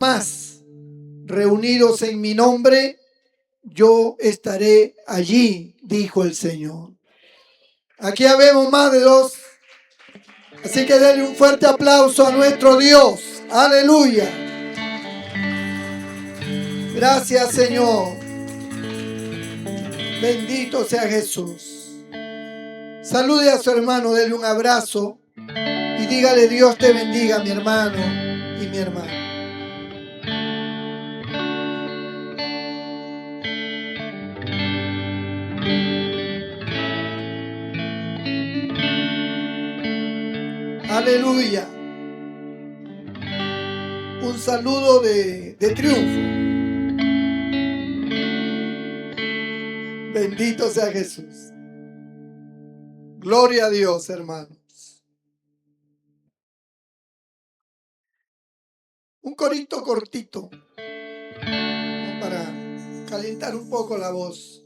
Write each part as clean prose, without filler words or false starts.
más reunidos en mi nombre, yo estaré allí, dijo el Señor. Aquí habemos más de dos. Así que denle un fuerte aplauso a nuestro Dios. Aleluya. Gracias, Señor. Bendito sea Jesús. Salude a su hermano, denle un abrazo y dígale: Dios te bendiga, mi hermano y mi hermana. Aleluya. Un saludo de triunfo. Bendito sea Jesús. Gloria a Dios, hermanos. Un corito cortito para calentar un poco la voz.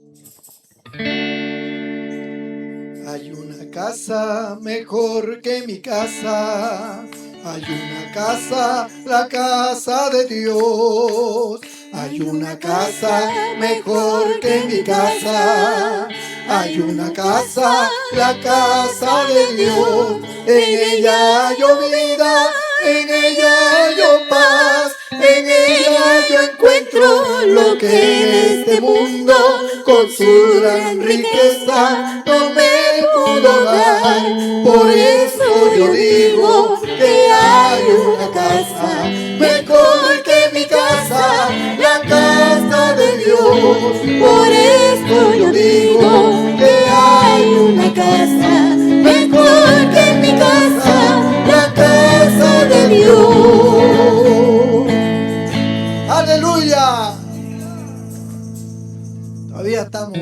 Hay una casa mejor que mi casa. Hay una casa, la casa de Dios. Hay una casa mejor que mi casa. Hay una casa, la casa de Dios. En ella yo vida, en ella yo paz. En ella yo encuentro lo que en este mundo con su gran riqueza no me pudo dar. Por eso yo digo que hay una casa mejor que mi casa, la casa de Dios. Por eso yo digo que hay una casa mejor que mi casa, la casa de Dios. ¡Aleluya! Todavía estamos.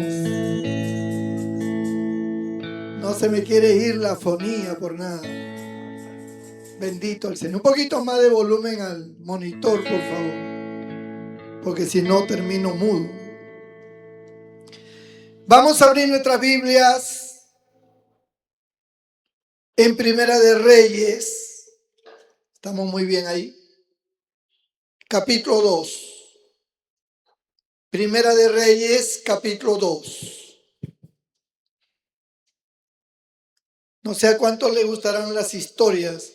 No se me quiere ir la fonía por nada. Bendito el Señor. Un poquito más de volumen al monitor, por favor, porque si no termino mudo. Vamos a abrir nuestras Biblias en Primera de Reyes. Estamos muy bien ahí. Capítulo 2. Primera de Reyes, capítulo 2. No sé a cuántos les gustarán las historias,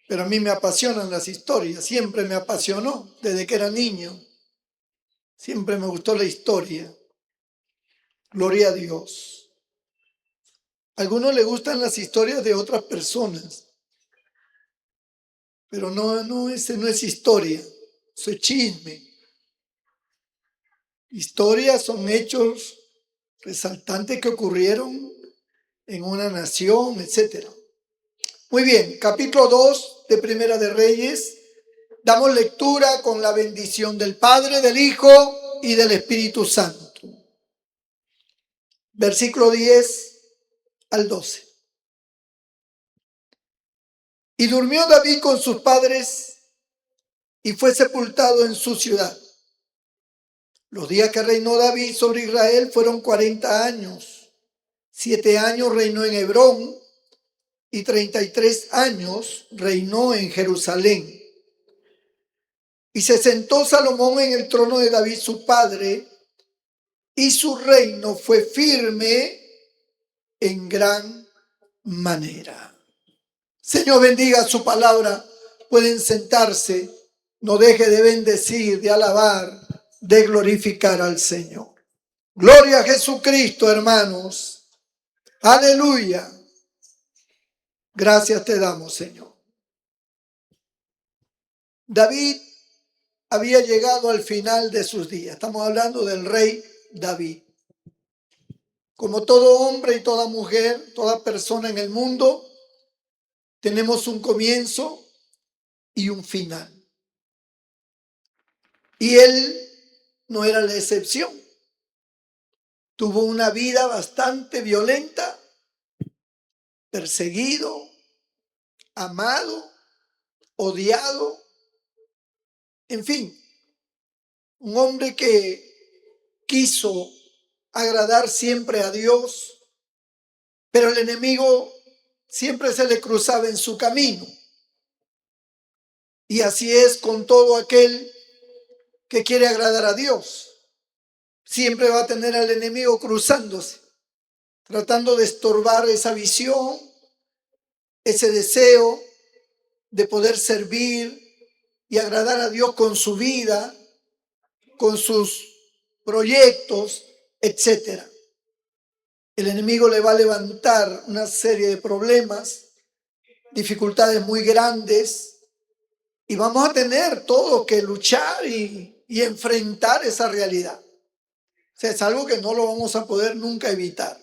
pero a mí me apasionan las historias. Siempre me apasionó desde que era niño. Siempre me gustó la historia. Gloria a Dios. A algunos les gustan las historias de otras personas, pero ese no es historia, eso es chisme. Historias son hechos resaltantes que ocurrieron en una nación, etc. Muy bien, capítulo 2 de Primera de Reyes. Damos lectura con la bendición del Padre, del Hijo y del Espíritu Santo. Versículo 10 al 12. Y durmió David con sus padres y fue sepultado en su ciudad. Los días que reinó David sobre Israel fueron 40 años. 7 años reinó en Hebrón y 33 años reinó en Jerusalén. Y se sentó Salomón en el trono de David su padre, y su reino fue firme en gran manera. Señor, bendiga su palabra. Pueden sentarse. No deje de bendecir, de alabar, de glorificar al Señor. Gloria a Jesucristo, hermanos. Aleluya. Gracias te damos, Señor. David había llegado al final de sus días. Estamos hablando del rey David. Como todo hombre y toda mujer, toda persona en el mundo, tenemos un comienzo y un final. Y él no era la excepción. Tuvo una vida bastante violenta, perseguido, amado, odiado, en fin, un hombre que quiso agradar siempre a Dios, pero el enemigo siempre se le cruzaba en su camino Y así es con todo aquel que quiere agradar a Dios. Siempre va a tener al enemigo cruzándose, tratando de estorbar esa visión, ese deseo de poder servir y agradar a Dios con su vida, con sus proyectos, etcétera. El enemigo le va a levantar una serie de problemas, dificultades muy grandes, y vamos a tener todo que luchar y enfrentar esa realidad. O sea, es algo que no lo vamos a poder nunca evitar.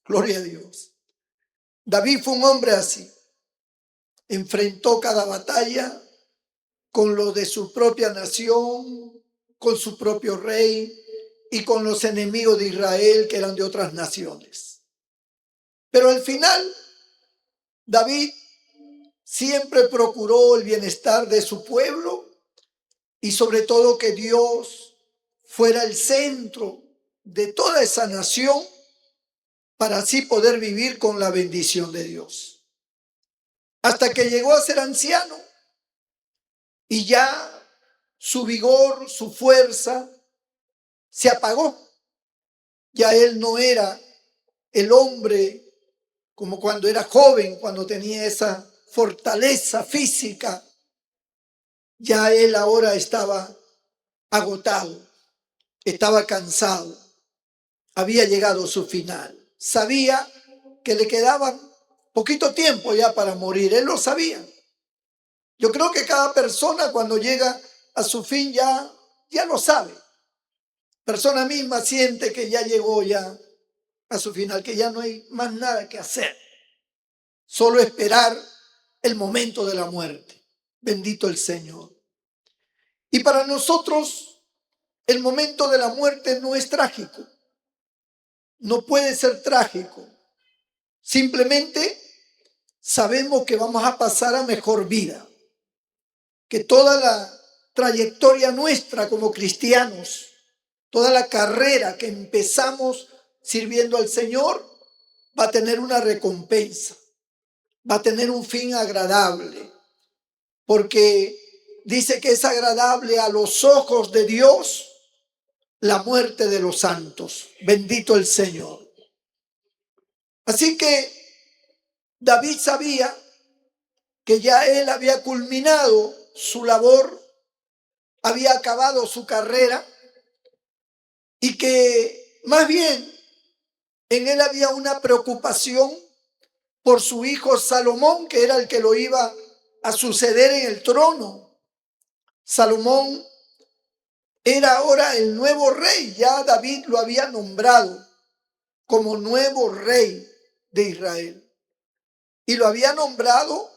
Gloria a Dios. David fue un hombre así. Enfrentó cada batalla con lo de su propia nación, con su propio rey y con los enemigos de Israel que eran de otras naciones. Pero al final, David siempre procuró el bienestar de su pueblo y sobre todo que Dios fuera el centro de toda esa nación para así poder vivir con la bendición de Dios. Hasta que llegó a ser anciano y ya su vigor, su fuerza se apagó. Ya él no era el hombre como cuando era joven, cuando tenía esa fortaleza física. Ya él ahora estaba agotado, estaba cansado, había llegado a su final. Sabía que le quedaban poquito tiempo ya para morir, él lo sabía. Yo creo que cada persona cuando llega a su fin ya lo sabe. Persona misma siente que ya llegó ya a su final, que ya no hay más nada que hacer. Solo esperar el momento de la muerte. Bendito el Señor. Y para nosotros el momento de la muerte no es trágico. No puede ser trágico. Simplemente sabemos que vamos a pasar a mejor vida. Que toda la trayectoria nuestra como cristianos, toda la carrera que empezamos sirviendo al Señor, va a tener una recompensa, va a tener un fin agradable, porque dice que es agradable a los ojos de Dios la muerte de los santos. Bendito el Señor. Así que David sabía que ya él había culminado su labor, había acabado su carrera y que más bien en él había una preocupación por su hijo Salomón, que era el que lo iba a suceder en el trono. Salomón era ahora el nuevo rey, ya David lo había nombrado como nuevo rey de Israel. Y lo había nombrado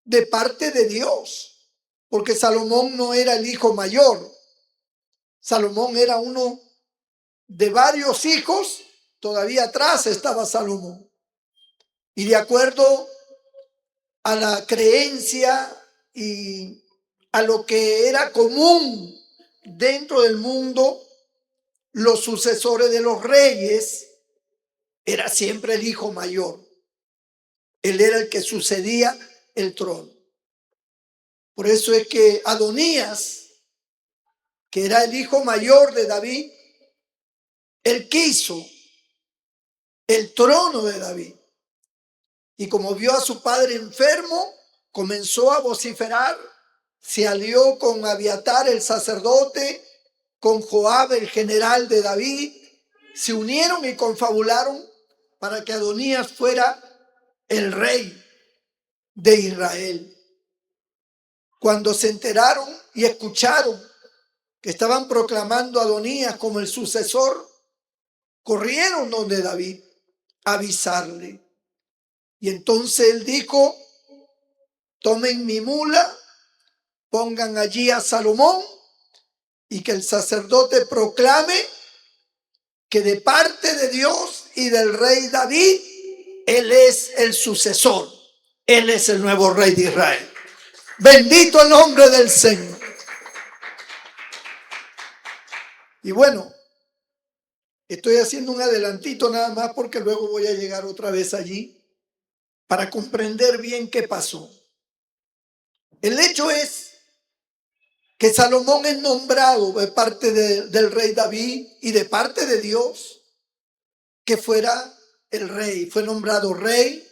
de parte de Dios, porque Salomón no era el hijo mayor. Salomón era uno de varios hijos, todavía atrás estaba Salomón. Y de acuerdo a la creencia y a lo que era común dentro del mundo, los sucesores de los reyes era siempre el hijo mayor. Él era el que sucedía el trono. Por eso es que Adonías, que era el hijo mayor de David, él quiso el trono de David. Y como vio a su padre enfermo, comenzó a vociferar, se alió con Abiatar el sacerdote, con Joab el general de David, se unieron y confabularon para que Adonías fuera el rey de Israel. Cuando se enteraron y escucharon que estaban proclamando a Adonías como el sucesor, corrieron donde David a avisarle. Y entonces él dijo: tomen mi mula, pongan allí a Salomón y que el sacerdote proclame que de parte de Dios y del rey David, él es el sucesor, él es el nuevo rey de Israel. Bendito el nombre del Señor. Y bueno, estoy haciendo un adelantito nada más porque luego voy a llegar otra vez allí para comprender bien qué pasó. El hecho es que Salomón es nombrado de parte del rey David y de parte de Dios, que fuera el rey. Fue nombrado rey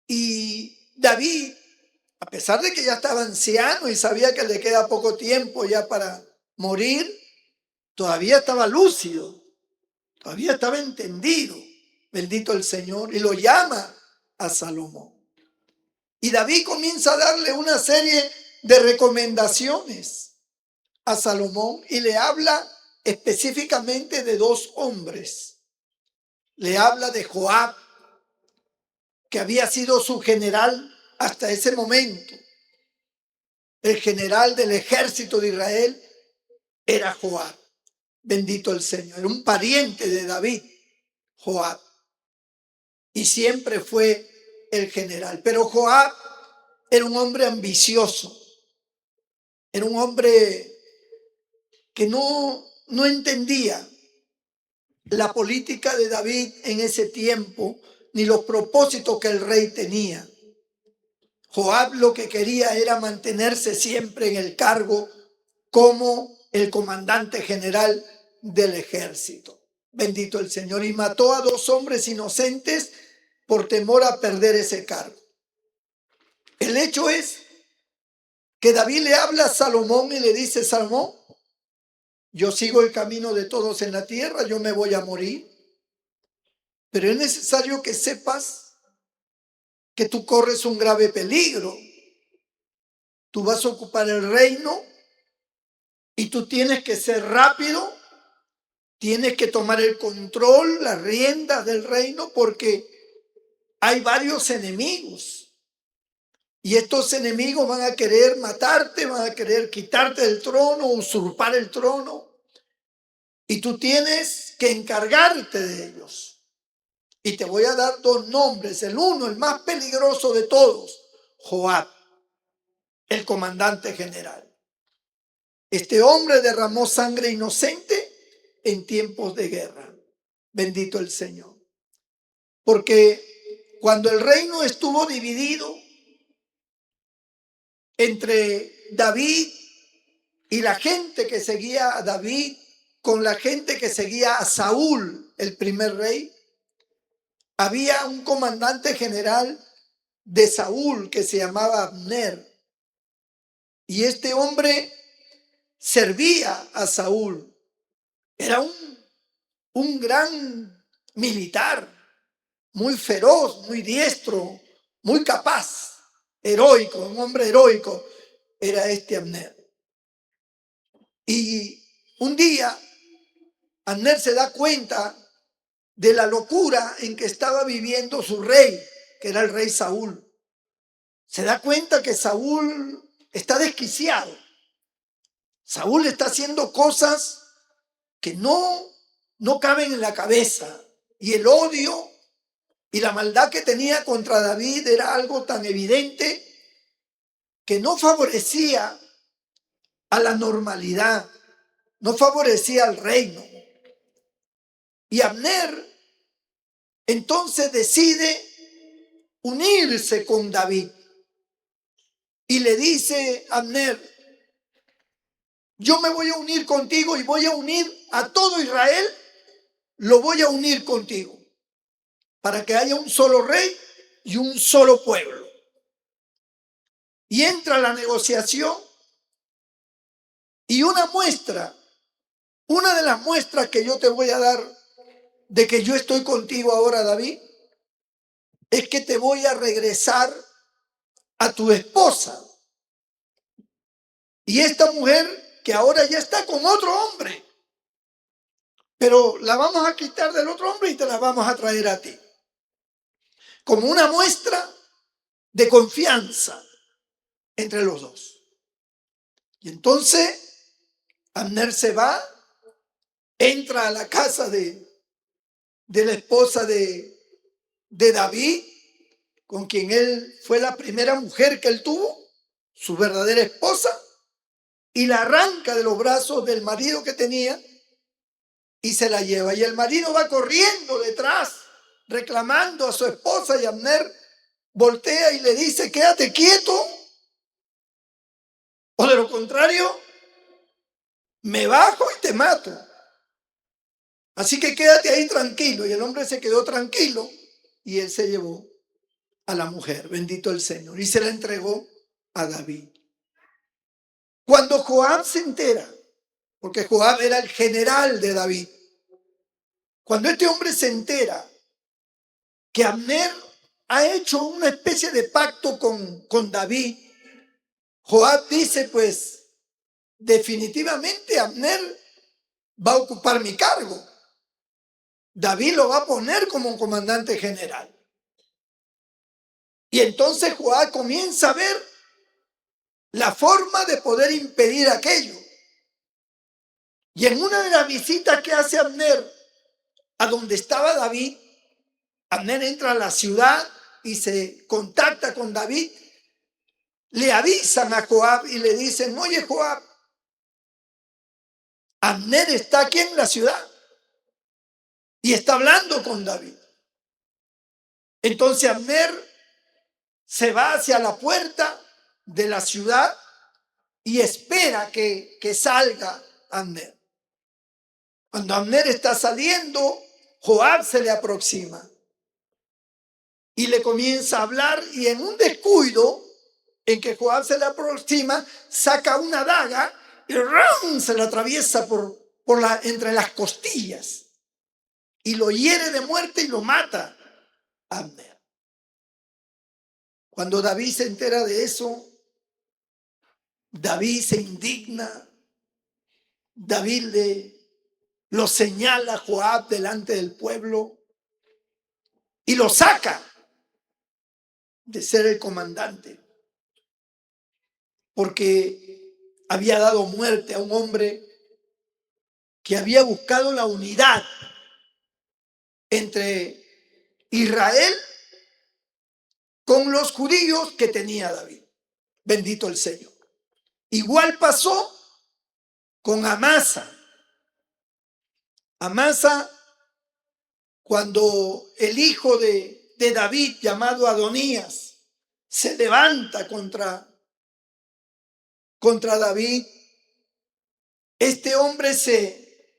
y David, a pesar de que ya estaba anciano y sabía que le queda poco tiempo ya para morir, todavía estaba lúcido, todavía estaba entendido, bendito el Señor, y lo llama a Salomón. Y David comienza a darle una serie de recomendaciones a Salomón y le habla específicamente de dos hombres. Le habla de Joab, que había sido su general hasta ese momento. El general del ejército de Israel era Joab. Bendito el Señor. Era un pariente de David, Joab. Y siempre fue el general. Pero Joab era un hombre ambicioso. Era un hombre que no entendía la política de David en ese tiempo, ni los propósitos que el rey tenía. Joab lo que quería era mantenerse siempre en el cargo como el comandante general del ejército. Bendito el Señor. Y mató a dos hombres inocentes por temor a perder ese cargo. El hecho es que David le habla a Salomón y le dice: Salomón, yo sigo el camino de todos en la tierra, yo me voy a morir, pero es necesario que sepas que tú corres un grave peligro. Tú vas a ocupar el reino y tú tienes que ser rápido, tienes que tomar el control, las riendas del reino, porque hay varios enemigos. Y estos enemigos van a querer matarte, van a querer quitarte del trono, usurpar el trono. Y tú tienes que encargarte de ellos. Y te voy a dar dos nombres. El uno, el más peligroso de todos, Joab, el comandante general. Este hombre derramó sangre inocente en tiempos de guerra. Bendito el Señor. Porque cuando el reino estuvo dividido entre David y la gente que seguía a David con la gente que seguía a Saúl, el primer rey, había un comandante general de Saúl que se llamaba Abner. Y este hombre servía a Saúl. Era un gran militar, muy feroz, muy diestro, muy capaz, heroico, un hombre heroico era este Abner. Y un día Abner se da cuenta de la locura en que estaba viviendo su rey, que era el rey Saúl. Se da cuenta que Saúl está desquiciado. Saúl está haciendo cosas que no caben en la cabeza. Y el odio y la maldad que tenía contra David era algo tan evidente que no favorecía a la normalidad, no favorecía al reino. Y Abner entonces decide unirse con David. Y le dice a Abner: yo me voy a unir contigo y voy a unir a todo Israel, lo voy a unir contigo, para que haya un solo rey y un solo pueblo. Y entra la negociación y una de las muestras que yo te voy a dar de que yo estoy contigo ahora, David, es que te voy a regresar a tu esposa. Y esta mujer que ahora ya está con otro hombre, pero la vamos a quitar del otro hombre y te la vamos a traer a ti, como una muestra de confianza entre los dos. Y entonces Abner se va, entra a la casa de la esposa de David, con quien él fue la primera mujer que él tuvo, su verdadera esposa, y la arranca de los brazos del marido que tenía y se la lleva. Y el marido va corriendo detrás, reclamando a su esposa, y Abner voltea y le dice: quédate quieto, O de lo contrario, me bajo y te mato. Así que quédate ahí tranquilo. Y el hombre se quedó tranquilo y él se llevó a la mujer, bendito el Señor, y se la entregó a David. Cuando Joab se entera, porque Joab era el general de David, cuando este hombre se entera que Abner ha hecho una especie de pacto con David, Joab dice, pues definitivamente Abner va a ocupar mi cargo. David lo va a poner como comandante general. Y entonces Joab comienza a ver la forma de poder impedir aquello. Y en una de las visitas que hace Abner a donde estaba David, Abner entra a la ciudad y se contacta con David. Le avisan a Joab y le dicen, oye Joab, Abner está aquí en la ciudad y está hablando con David. Entonces Abner se va hacia la puerta de la ciudad y espera que salga Abner. Cuando Abner está saliendo, Joab se le aproxima y le comienza a hablar, y en un descuido en que Joab se le aproxima, saca una daga y ¡ram!, se la atraviesa entre las costillas y lo hiere de muerte y lo mata a Abner. Cuando David se entera de eso, David se indigna. David lo señala a Joab delante del pueblo y lo saca de ser el comandante, porque había dado muerte a un hombre que había buscado la unidad entre Israel con los judíos que tenía David. Bendito el Señor. Igual pasó con Amasa. Amasa, cuando el hijo de David, llamado Adonías, se levanta contra David, este hombre se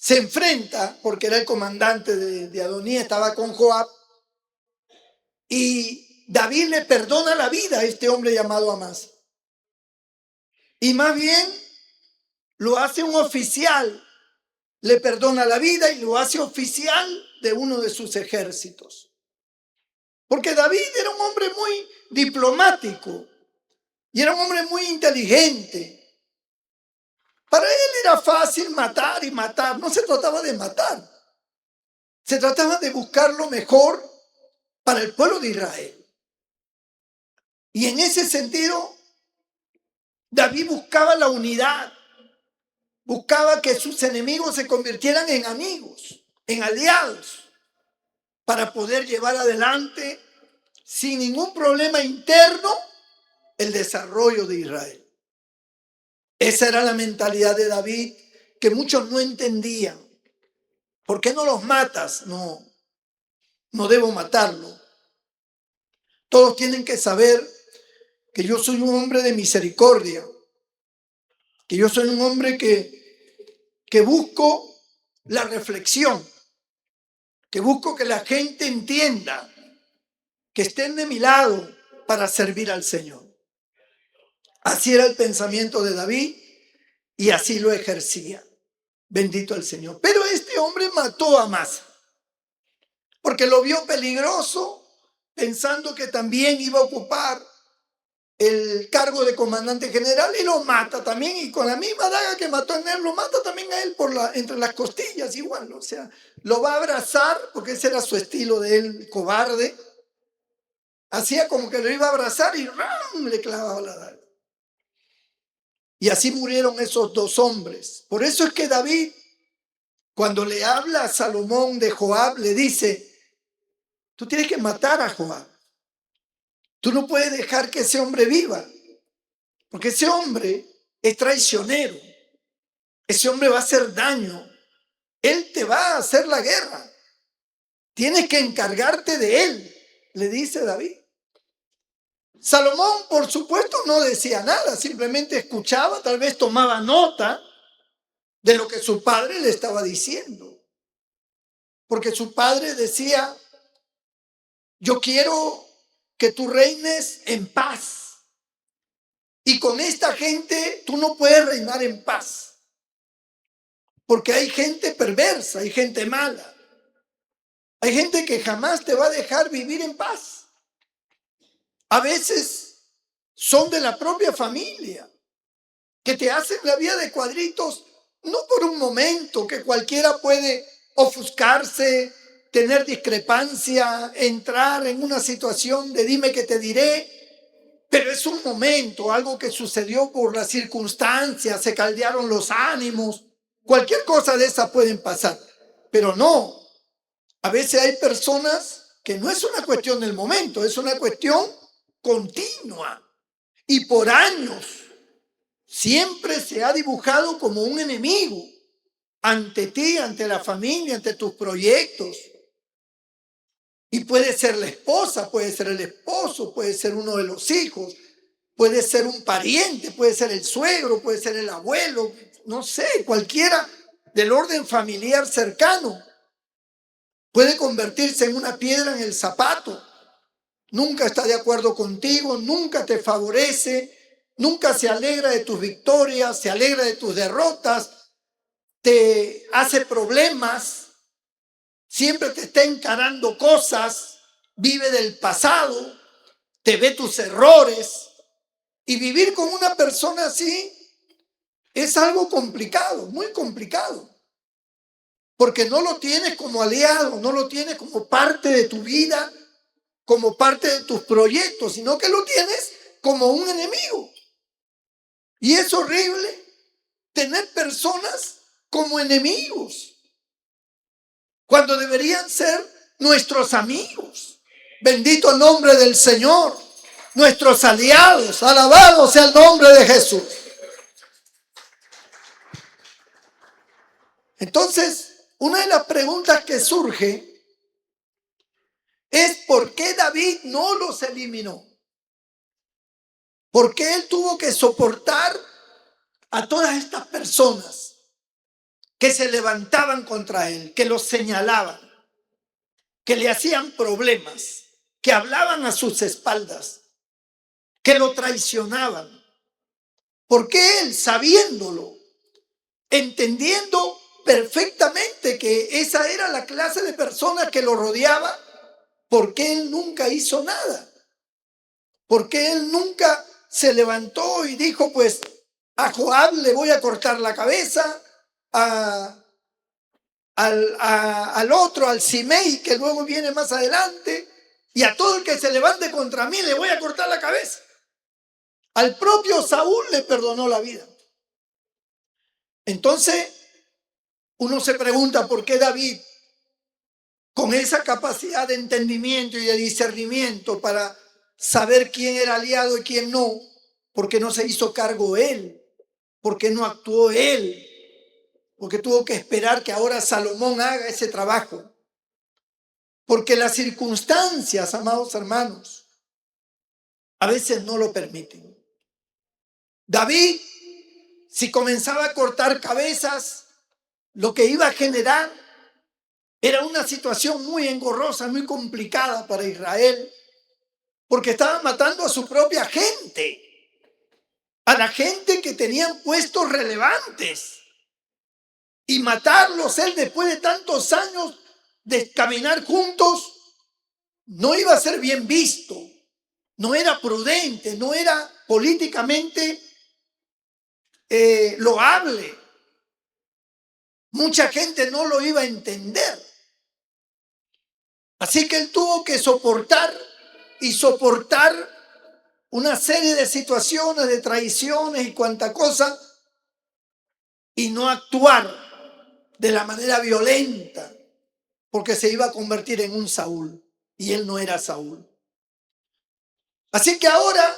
enfrenta, porque era el comandante de Adonías, estaba con Joab, y David le perdona la vida a este hombre llamado Amasa. Y más bien lo hace un oficial, le perdona la vida y lo hace oficial de uno de sus ejércitos. Porque David era un hombre muy diplomático y era un hombre muy inteligente. Para él era fácil matar y matar. No se trataba de matar. Se trataba de buscar lo mejor para el pueblo de Israel. Y en ese sentido, David buscaba la unidad. Buscaba que sus enemigos se convirtieran en amigos, en aliados, para poder llevar adelante sin ningún problema interno el desarrollo de Israel. Esa era la mentalidad de David, que muchos no entendían. ¿Por qué no los matas? No debo matarlo. Todos tienen que saber que yo soy un hombre de misericordia, que yo soy un hombre que busco la reflexión, que busco que la gente entienda, que estén de mi lado para servir al Señor. Así era el pensamiento de David y así lo ejercía. Bendito el Señor. Pero este hombre mató a Amasa porque lo vio peligroso, pensando que también iba a ocupar el cargo de comandante general, y lo mata también, y con la misma daga que mató a él, lo mata también a él entre las costillas igual. O sea, lo va a abrazar, porque ese era su estilo de él, cobarde. Hacía como que lo iba a abrazar y ¡ram!, le clavaba la daga. Y así murieron esos dos hombres. Por eso es que David, cuando le habla a Salomón de Joab, le dice: tú tienes que matar a Joab. Tú no puedes dejar que ese hombre viva, porque ese hombre es traicionero. Ese hombre va a hacer daño. Él te va a hacer la guerra. Tienes que encargarte de él, le dice David. Salomón, por supuesto, no decía nada, simplemente escuchaba, tal vez tomaba nota de lo que su padre le estaba diciendo. Porque su padre decía, yo quiero que tú reines en paz. Y con esta gente tú no puedes reinar en paz. Porque hay gente perversa, hay gente mala. Hay gente que jamás te va a dejar vivir en paz. A veces son de la propia familia, que te hacen la vida de cuadritos, no por un momento, que cualquiera puede ofuscarse, tener discrepancia, entrar en una situación de dime que te diré, pero es un momento, algo que sucedió por las circunstancias, se caldearon los ánimos, cualquier cosa de esa pueden pasar, pero no, a veces hay personas que no es una cuestión del momento, es una cuestión continua y por años siempre se ha dibujado como un enemigo ante ti, ante la familia, ante tus proyectos. Y puede ser la esposa, puede ser el esposo, puede ser uno de los hijos, puede ser un pariente, puede ser el suegro, puede ser el abuelo, no sé, cualquiera del orden familiar cercano. Puede convertirse en una piedra en el zapato. Nunca está de acuerdo contigo, nunca te favorece, nunca se alegra de tus victorias, se alegra de tus derrotas, te hace problemas, siempre te está encarando cosas, vive del pasado, te ve tus errores. Y vivir con una persona así es algo complicado, muy complicado. Porque no lo tienes como aliado, no lo tienes como parte de tu vida, como parte de tus proyectos, sino que lo tienes como un enemigo. Y es horrible tener personas como enemigos, cuando deberían ser nuestros amigos. Bendito el nombre del Señor, nuestros aliados, alabado sea el nombre de Jesús. Entonces, una de las preguntas que surge es ¿por qué David no los eliminó? ¿Por qué él tuvo que soportar a todas estas personas que se levantaban contra él, que lo señalaban, que le hacían problemas, que hablaban a sus espaldas, que lo traicionaban? ¿Por qué él, sabiéndolo, entendiendo perfectamente que esa era la clase de personas que lo rodeaba, por qué él nunca hizo nada? ¿Por qué él nunca se levantó y dijo, pues, a Joab le voy a cortar la cabeza, al otro, al Simei, que luego viene más adelante, y a todo el que se levante contra mí le voy a cortar la cabeza? Al propio Saúl le perdonó la vida. Entonces, uno se pregunta por qué David, con esa capacidad de entendimiento y de discernimiento para saber quién era aliado y quién no, ¿por qué no se hizo cargo él? ¿Por qué no actuó él? Porque tuvo que esperar que ahora Salomón haga ese trabajo. Porque las circunstancias, amados hermanos, a veces no lo permiten. David, si comenzaba a cortar cabezas, lo que iba a generar era una situación muy engorrosa, muy complicada para Israel, porque estaba matando a su propia gente, a la gente que tenían puestos relevantes. Y matarlos él después de tantos años de caminar juntos, no iba a ser bien visto, no era prudente, no era políticamente loable. Mucha gente no lo iba a entender. Así que él tuvo que soportar una serie de situaciones, de traiciones y cuanta cosa, y no actuar de la manera violenta, porque se iba a convertir en un Saúl, y él no era Saúl. Así que ahora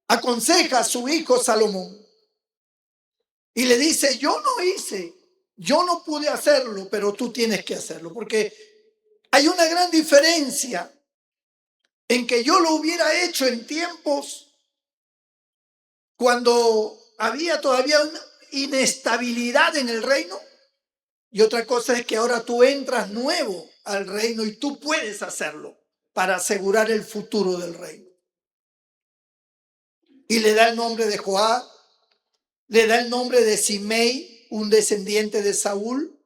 aconseja a su hijo Salomón y le dice, yo no pude hacerlo, pero tú tienes que hacerlo, porque hay una gran diferencia en que yo lo hubiera hecho en tiempos cuando había todavía una inestabilidad en el reino. Y otra cosa es que ahora tú entras nuevo al reino y tú puedes hacerlo para asegurar el futuro del reino. Y le da el nombre de Joab, le da el nombre de Simei, un descendiente de Saúl.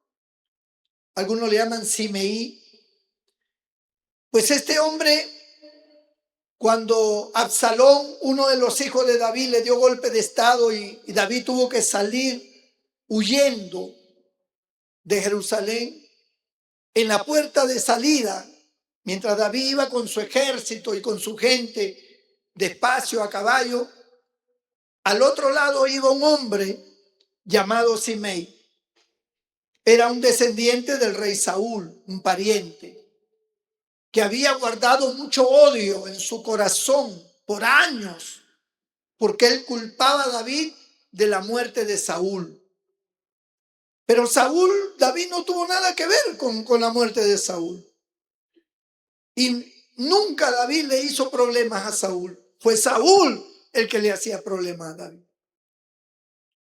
Algunos le llaman Simeí. Pues este hombre, cuando Absalón, uno de los hijos de David, le dio golpe de estado y David tuvo que salir huyendo de Jerusalén, en la puerta de salida, mientras David iba con su ejército y con su gente despacio a caballo, al otro lado iba un hombre llamado Simei. Era un descendiente del rey Saúl, un pariente, que había guardado mucho odio en su corazón por años, porque él culpaba a David de la muerte de Saúl. Pero David no tuvo nada que ver con la muerte de Saúl. Y nunca David le hizo problemas a Saúl. Fue Saúl el que le hacía problemas a David.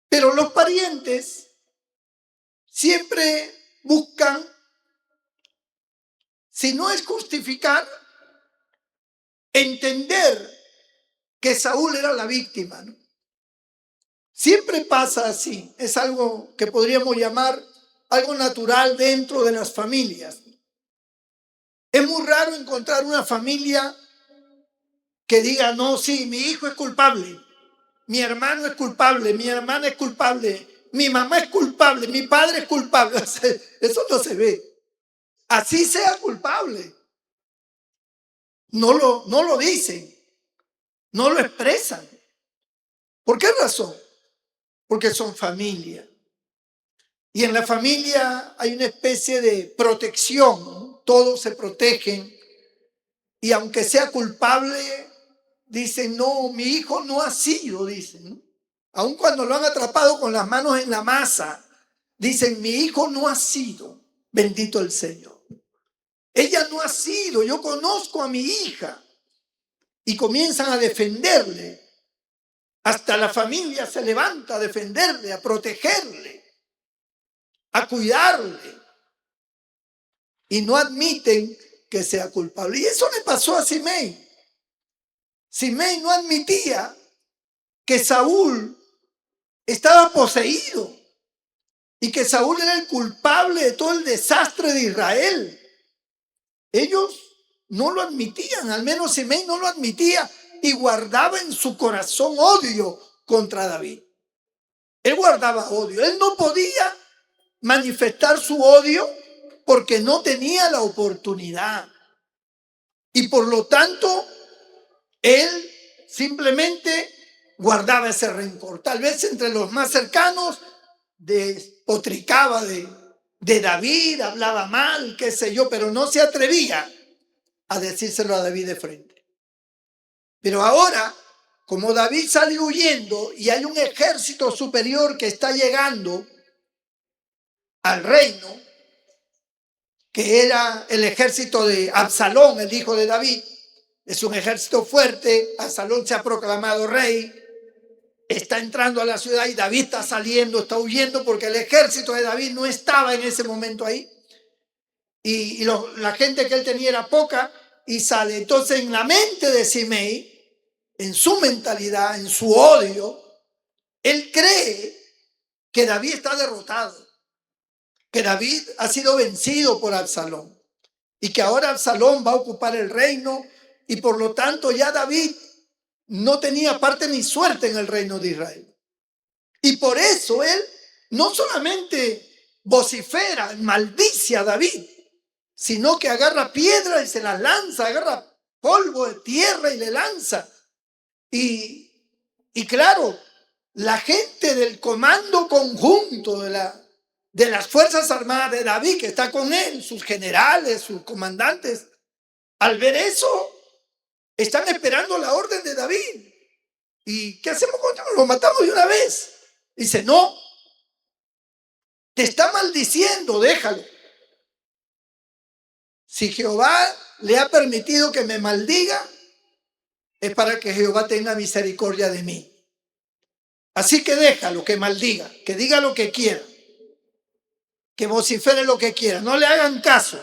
Pero los parientes siempre buscan, si no es justificar, entender que Saúl era la víctima, ¿no? Siempre pasa así. Es algo que podríamos llamar algo natural dentro de las familias. Es muy raro encontrar una familia que diga, no, sí, mi hijo es culpable, mi hermano es culpable, mi hermana es culpable, mi mamá es culpable, mi padre es culpable. Eso no se ve. Así sea culpable. No lo dicen, no lo expresan. ¿Por qué razón? Porque son familia. Y en la familia hay una especie de protección, ¿no? Todos se protegen. Y aunque sea culpable, dicen, no, mi hijo no ha sido, dicen, ¿no? Aun cuando lo han atrapado con las manos en la masa, dicen, mi hijo no ha sido, bendito el Señor. Ella no ha sido, yo conozco a mi hija. Y comienzan a defenderle. Hasta la familia se levanta a defenderle, a protegerle, a cuidarle. Y no admiten que sea culpable. Y eso le pasó a Simei. Simei no admitía que Saúl estaba poseído y que Saúl era el culpable de todo el desastre de Israel. Ellos no lo admitían, al menos Simei no lo admitía y guardaba en su corazón odio contra David. Él guardaba odio, él no podía manifestar su odio porque no tenía la oportunidad. Y por lo tanto, él simplemente guardaba ese rencor. Tal vez entre los más cercanos despotricaba de David, hablaba mal, qué sé yo, pero no se atrevía a decírselo a David de frente. Pero ahora, como David salió huyendo y hay un ejército superior que está llegando al reino, que era el ejército de Absalón, el hijo de David, es un ejército fuerte, Absalón se ha proclamado rey, está entrando a la ciudad y David está saliendo, está huyendo porque el ejército de David no estaba en ese momento ahí. Y la gente que él tenía era poca y sale. Entonces en la mente de Simei, en su mentalidad, en su odio, él cree que David está derrotado, que David ha sido vencido por Absalón y que ahora Absalón va a ocupar el reino y por lo tanto ya David no tenía parte ni suerte en el reino de Israel. Y por eso él no solamente vocifera, maldice a David, sino que agarra piedra y se las lanza, agarra polvo de tierra y le lanza. Y claro, la gente del comando conjunto de las Fuerzas Armadas de David, que está con él, sus generales, sus comandantes, al ver eso, están esperando la orden de David. ¿Y qué hacemos con él? Lo matamos de una vez. Dice, no, te está maldiciendo, déjalo. Si Jehová le ha permitido que me maldiga, es para que Jehová tenga misericordia de mí. Así que déjalo que maldiga, que diga lo que quiera, que vocifere lo que quiera, no le hagan caso.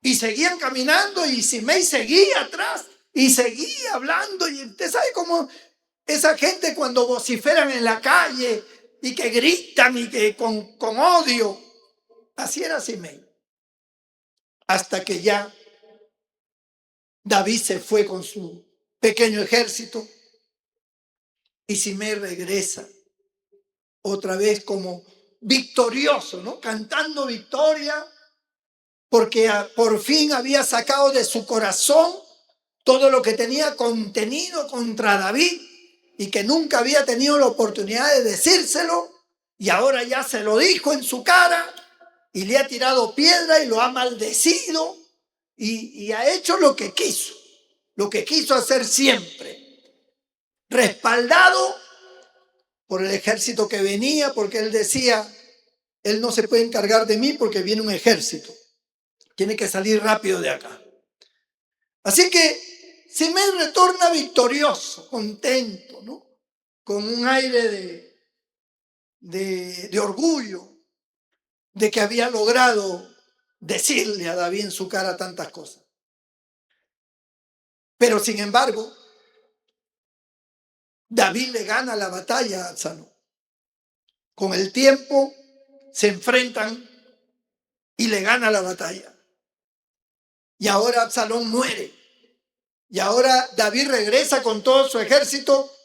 Y seguían caminando y Simei seguía atrás y seguía hablando. Y usted sabe cómo esa gente cuando vociferan en la calle y que gritan y que con odio, así era Simei. Hasta que ya David se fue con su pequeño ejército y Simei regresa otra vez como victorioso, ¿no? Cantando victoria, porque por fin había sacado de su corazón todo lo que tenía contenido contra David y que nunca había tenido la oportunidad de decírselo, y ahora ya se lo dijo en su cara y le ha tirado piedra y lo ha maldecido y ha hecho lo que quiso hacer siempre, respaldado por el ejército que venía, porque él decía, él no se puede encargar de mí porque viene un ejército, tiene que salir rápido de acá. Así que Simei retorna victorioso, contento, ¿no? Con un aire de orgullo de que había logrado decirle a David en su cara tantas cosas. Pero sin embargo, David le gana la batalla a Absalón. Con el tiempo se enfrentan y le gana la batalla. Y ahora Absalón muere. Y ahora David regresa con todo su ejército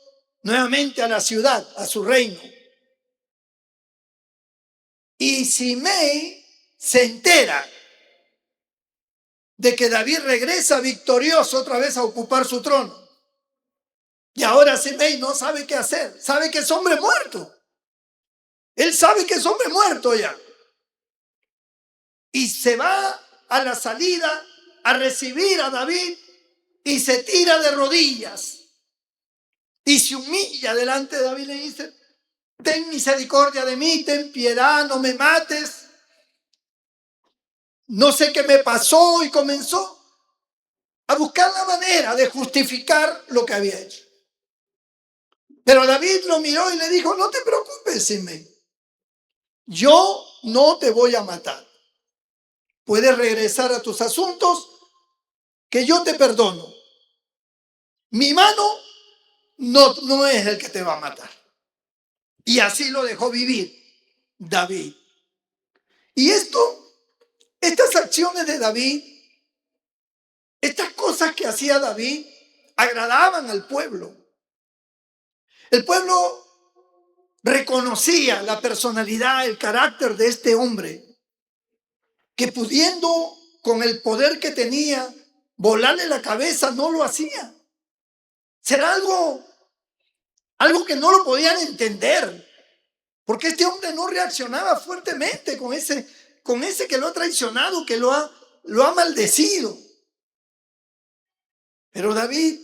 nuevamente a la ciudad, a su reino. Y Simei se entera de que David regresa victorioso otra vez a ocupar su trono. Y ahora Simei no sabe qué hacer. Sabe que es hombre muerto. Él sabe que es hombre muerto ya. Y se va a la salida a recibir a David y se tira de rodillas. Y se humilla delante de David y le dice, ten misericordia de mí, ten piedad, no me mates. No sé qué me pasó, y comenzó a buscar la manera de justificar lo que había hecho. Pero David lo miró y le dijo, no te preocupes, Simei. Yo no te voy a matar. Puedes regresar a tus asuntos, que yo te perdono. Mi mano no es el que te va a matar. Y así lo dejó vivir David. Y estas acciones de David, estas cosas que hacía David, agradaban al pueblo. El pueblo reconocía la personalidad, el carácter de este hombre, que pudiendo con el poder que tenía volarle la cabeza, no lo hacía. Será algo que no lo podían entender, porque este hombre no reaccionaba fuertemente con ese que lo ha traicionado, que lo ha maldecido. Pero David,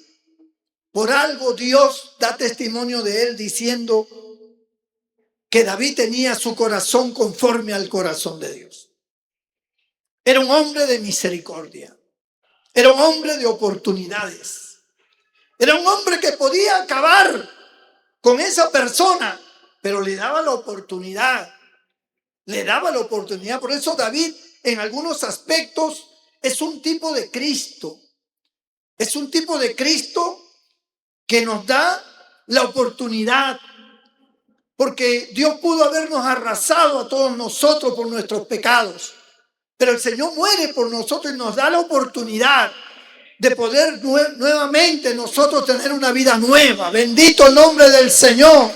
por algo Dios da testimonio de él diciendo que David tenía su corazón conforme al corazón de Dios. Era un hombre de misericordia. Era un hombre de oportunidades. Era un hombre que podía acabar con esa persona, pero le daba la oportunidad. Le daba la oportunidad. Por eso David, en algunos aspectos, es un tipo de Cristo. Es un tipo de Cristo que nos da la oportunidad. Porque Dios pudo habernos arrasado a todos nosotros por nuestros pecados. Pero el Señor muere por nosotros y nos da la oportunidad de poder nuevamente nosotros tener una vida nueva. Bendito el nombre del Señor.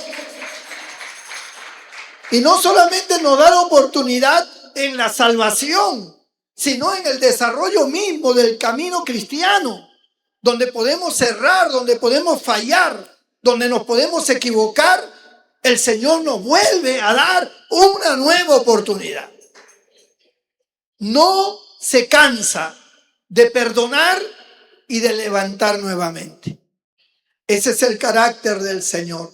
Y no solamente nos da la oportunidad en la salvación, sino en el desarrollo mismo del camino cristiano, donde podemos errar, donde podemos fallar, donde nos podemos equivocar. El Señor nos vuelve a dar una nueva oportunidad. No se cansa de perdonar y de levantar nuevamente. Ese es el carácter del Señor,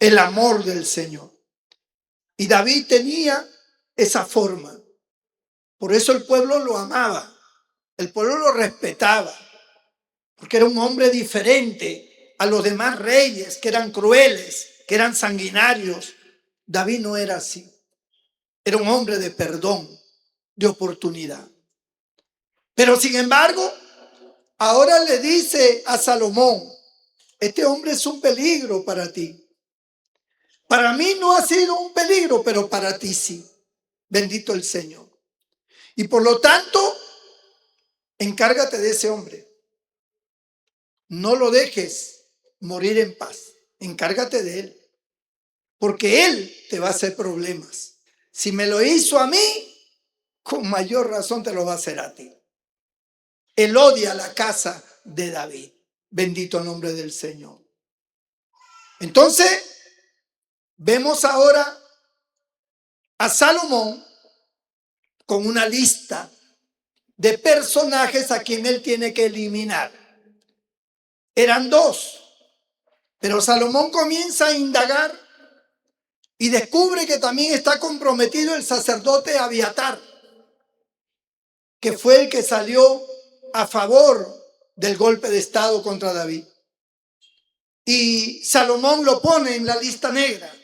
el amor del Señor. Y David tenía esa forma. Por eso el pueblo lo amaba. El pueblo lo respetaba, porque era un hombre diferente a los demás reyes, que eran crueles, que eran sanguinarios. David no era así. Era un hombre de perdón, de oportunidad. Pero sin embargo, ahora le dice a Salomón, este hombre es un peligro para ti. Para mí no ha sido un peligro, pero para ti sí. Bendito el Señor. Y por lo tanto, encárgate de ese hombre. No lo dejes morir en paz. Encárgate de él. Porque él te va a hacer problemas. Si me lo hizo a mí, con mayor razón te lo va a hacer a ti. Él odia la casa de David. Bendito el nombre del Señor. Entonces, vemos ahora a Salomón con una lista de personajes a quien él tiene que eliminar. Eran 2, pero Salomón comienza a indagar y descubre que también está comprometido el sacerdote Abiatar, que fue el que salió a favor del golpe de estado contra David. Y Salomón lo pone en la lista negra.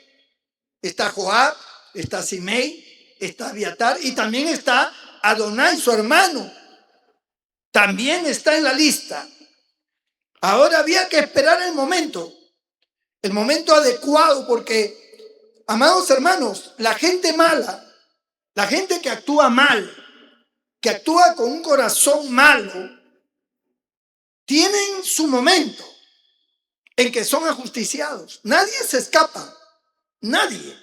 Está Joab, está Simei, está Abiatar y también está Adonai, su hermano. También está en la lista. Ahora había que esperar el momento adecuado, porque, amados hermanos, la gente mala, la gente que actúa mal, que actúa con un corazón malo, tienen su momento en que son ajusticiados. Nadie se escapa, nadie.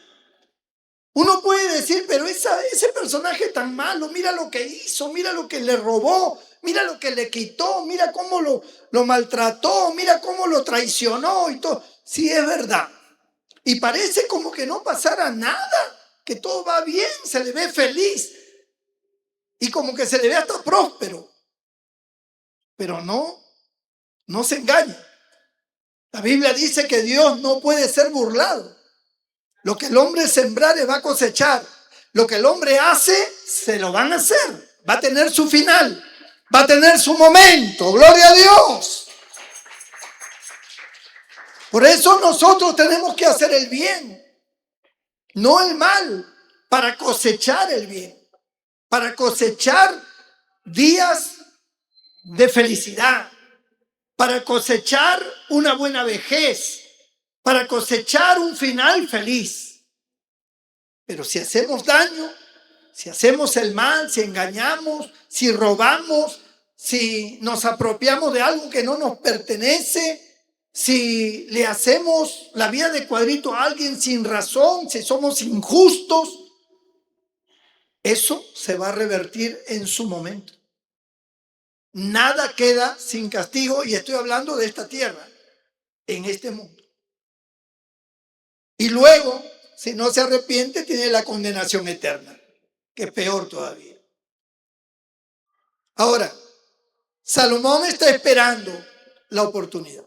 Uno puede decir, pero ese personaje tan malo, mira lo que hizo, mira lo que le robó, mira lo que le quitó, mira cómo lo maltrató, mira cómo lo traicionó y todo. Sí, es verdad. Y parece como que no pasara nada, que todo va bien, se le ve feliz y como que se le ve hasta próspero. Pero no se engañe. La Biblia dice que Dios no puede ser burlado. Lo que el hombre sembrare va a cosechar. Lo que el hombre hace, se lo van a hacer. Va a tener su final. Va a tener su momento. Gloria a Dios. Por eso nosotros tenemos que hacer el bien, no el mal, para cosechar el bien. Para cosechar días de felicidad. Para cosechar una buena vejez. Para cosechar un final feliz. Pero si hacemos daño, si hacemos el mal, si engañamos, si robamos, si nos apropiamos de algo que no nos pertenece, si le hacemos la vida de cuadrito a alguien sin razón, si somos injustos, eso se va a revertir en su momento. Nada queda sin castigo, y estoy hablando de esta tierra, en este mundo. Y luego, si no se arrepiente, tiene la condenación eterna, que es peor todavía. Ahora, Salomón está esperando la oportunidad.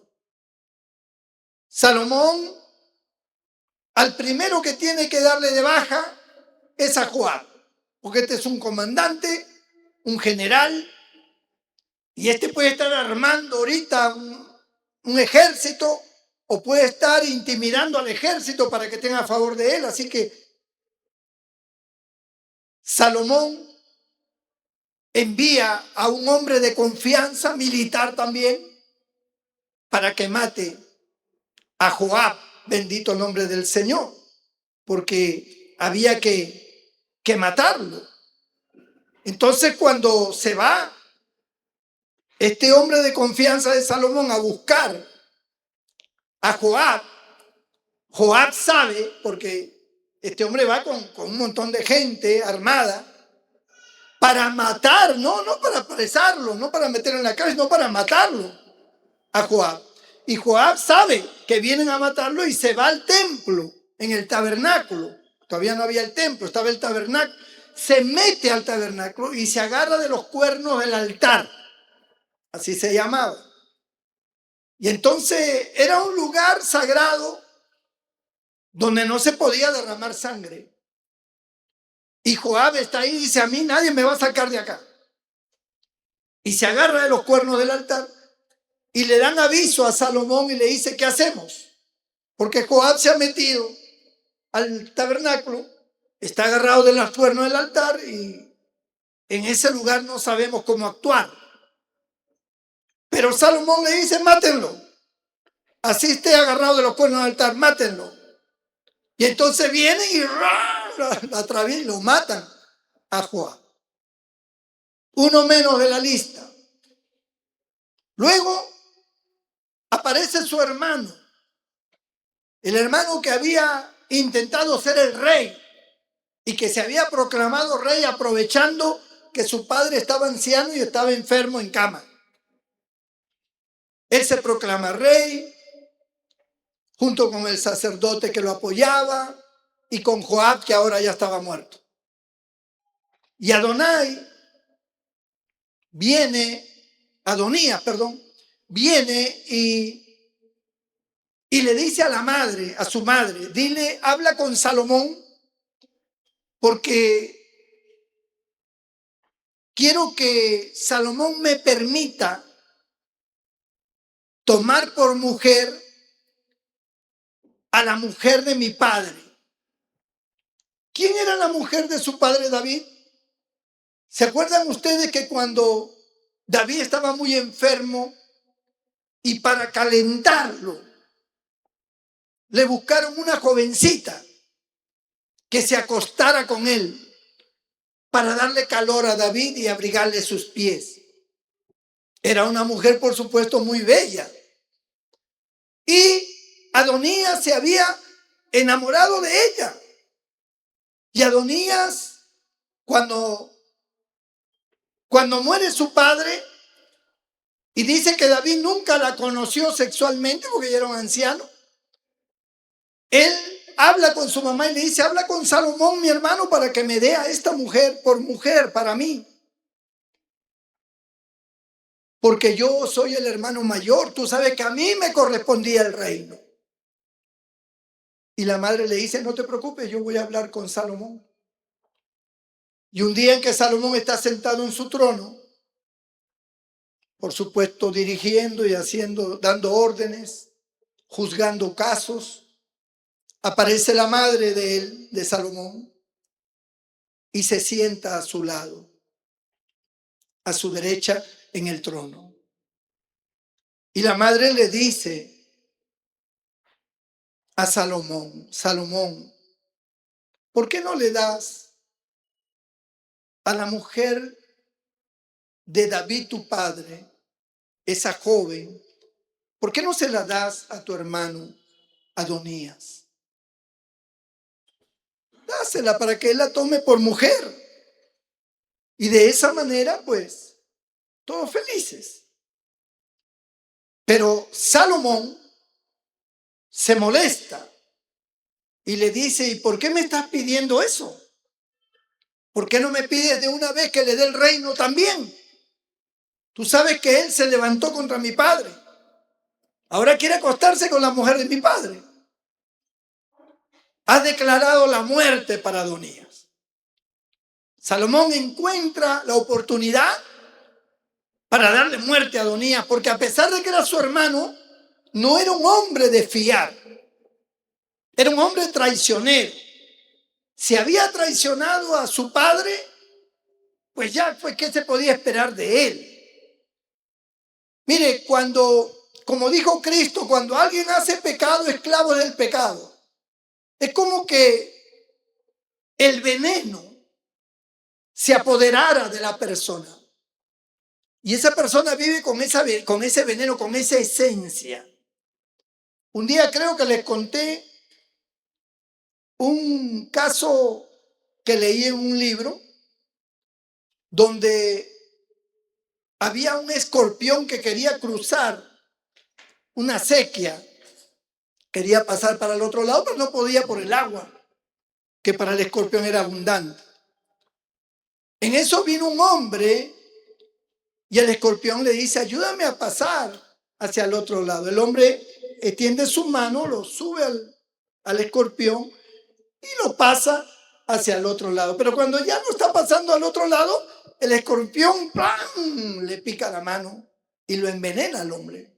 Salomón, al primero que tiene que darle de baja es a Joab, porque este es un comandante, un general, y este puede estar armando ahorita un ejército, o puede estar intimidando al ejército para que tenga a favor de él. Así que Salomón envía a un hombre de confianza, militar también, para que mate a Joab, bendito el nombre del Señor, porque había que matarlo. Entonces, cuando se va este hombre de confianza de Salomón a buscar a Joab, Joab sabe, porque este hombre va con un montón de gente armada para matar, no para apresarlo, no para meterlo en la cárcel, no para matarlo a Joab. Y Joab sabe que vienen a matarlo y se va al templo, en el tabernáculo. Todavía no había el templo, estaba el tabernáculo. Se mete al tabernáculo y se agarra de los cuernos del altar. Así se llamaba. Y entonces era un lugar sagrado donde no se podía derramar sangre. Y Joab está ahí y dice, a mí nadie me va a sacar de acá. y se agarra de los cuernos del altar y le dan aviso a Salomón y le dice, ¿qué hacemos? Porque Joab se ha metido al tabernáculo, está agarrado de los cuernos del altar y en ese lugar no sabemos cómo actuar. Pero Salomón le dice, mátenlo. Así esté agarrado de los cuernos del altar, mátenlo. Y entonces vienen y lo atraviesan y lo matan a Joab. Uno menos de la lista. Luego aparece su hermano, el hermano que había intentado ser el rey y que se había proclamado rey aprovechando que su padre estaba anciano y estaba enfermo en cama. Él se proclama rey junto con el sacerdote que lo apoyaba y con Joab, que ahora ya estaba muerto. Y Adonías, viene y le dice a su madre, dile, habla con Salomón, porque quiero que Salomón me permita tomar por mujer a la mujer de mi padre. ¿Quién era la mujer de su padre David? ¿Se acuerdan ustedes que cuando David estaba muy enfermo y para calentarlo le buscaron una jovencita que se acostara con él para darle calor a David y abrigarle sus pies? Era una mujer, por supuesto, muy bella. Y Adonías se había enamorado de ella. Y Adonías, cuando muere su padre, y dice que David nunca la conoció sexualmente porque ya era un anciano, él habla con su mamá y le dice, habla con Salomón, mi hermano, para que me dé a esta mujer por mujer para mí. Porque yo soy el hermano mayor, tú sabes que a mí me correspondía el reino. Y la madre le dice, no te preocupes, yo voy a hablar con Salomón. Y un día en que Salomón está sentado en su trono, por supuesto dirigiendo y dando órdenes, juzgando casos, aparece la madre de él, de Salomón, y se sienta a su lado, a su derecha en el trono. Y la madre le dice a Salomón, Salomón, ¿por qué no le das a la mujer de David tu padre, esa joven, por qué no se la das a tu hermano Adonías? Dásela para que él la tome por mujer. Y de esa manera, pues, todos felices. Pero Salomón se molesta y le dice, ¿y por qué me estás pidiendo eso? ¿Por qué no me pides de una vez que le dé el reino también? Tú sabes que él se levantó contra mi padre. Ahora quiere acostarse con la mujer de mi padre. Ha declarado la muerte para Adonías. Salomón encuentra la oportunidad para darle muerte a Adonías, porque a pesar de que era su hermano, no era un hombre de fiar. Era un hombre traicionero. Si había traicionado a su padre, pues ya, pues, ¿qué se podía esperar de él? Mire, como dijo Cristo, cuando alguien hace pecado, esclavo del pecado. Es como que el veneno se apoderara de la persona. Y esa persona vive con ese veneno, con esa esencia. Un día creo que les conté un caso que leí en un libro donde había un escorpión que quería cruzar una acequia. Quería pasar para el otro lado, pero no podía por el agua, que para el escorpión era abundante. En eso vino un hombre y el escorpión le dice, ayúdame a pasar hacia el otro lado. El hombre extiende su mano, lo sube al escorpión y lo pasa hacia el otro lado. Pero cuando ya no está pasando al otro lado, el escorpión ¡pam!, le pica la mano y lo envenena al hombre.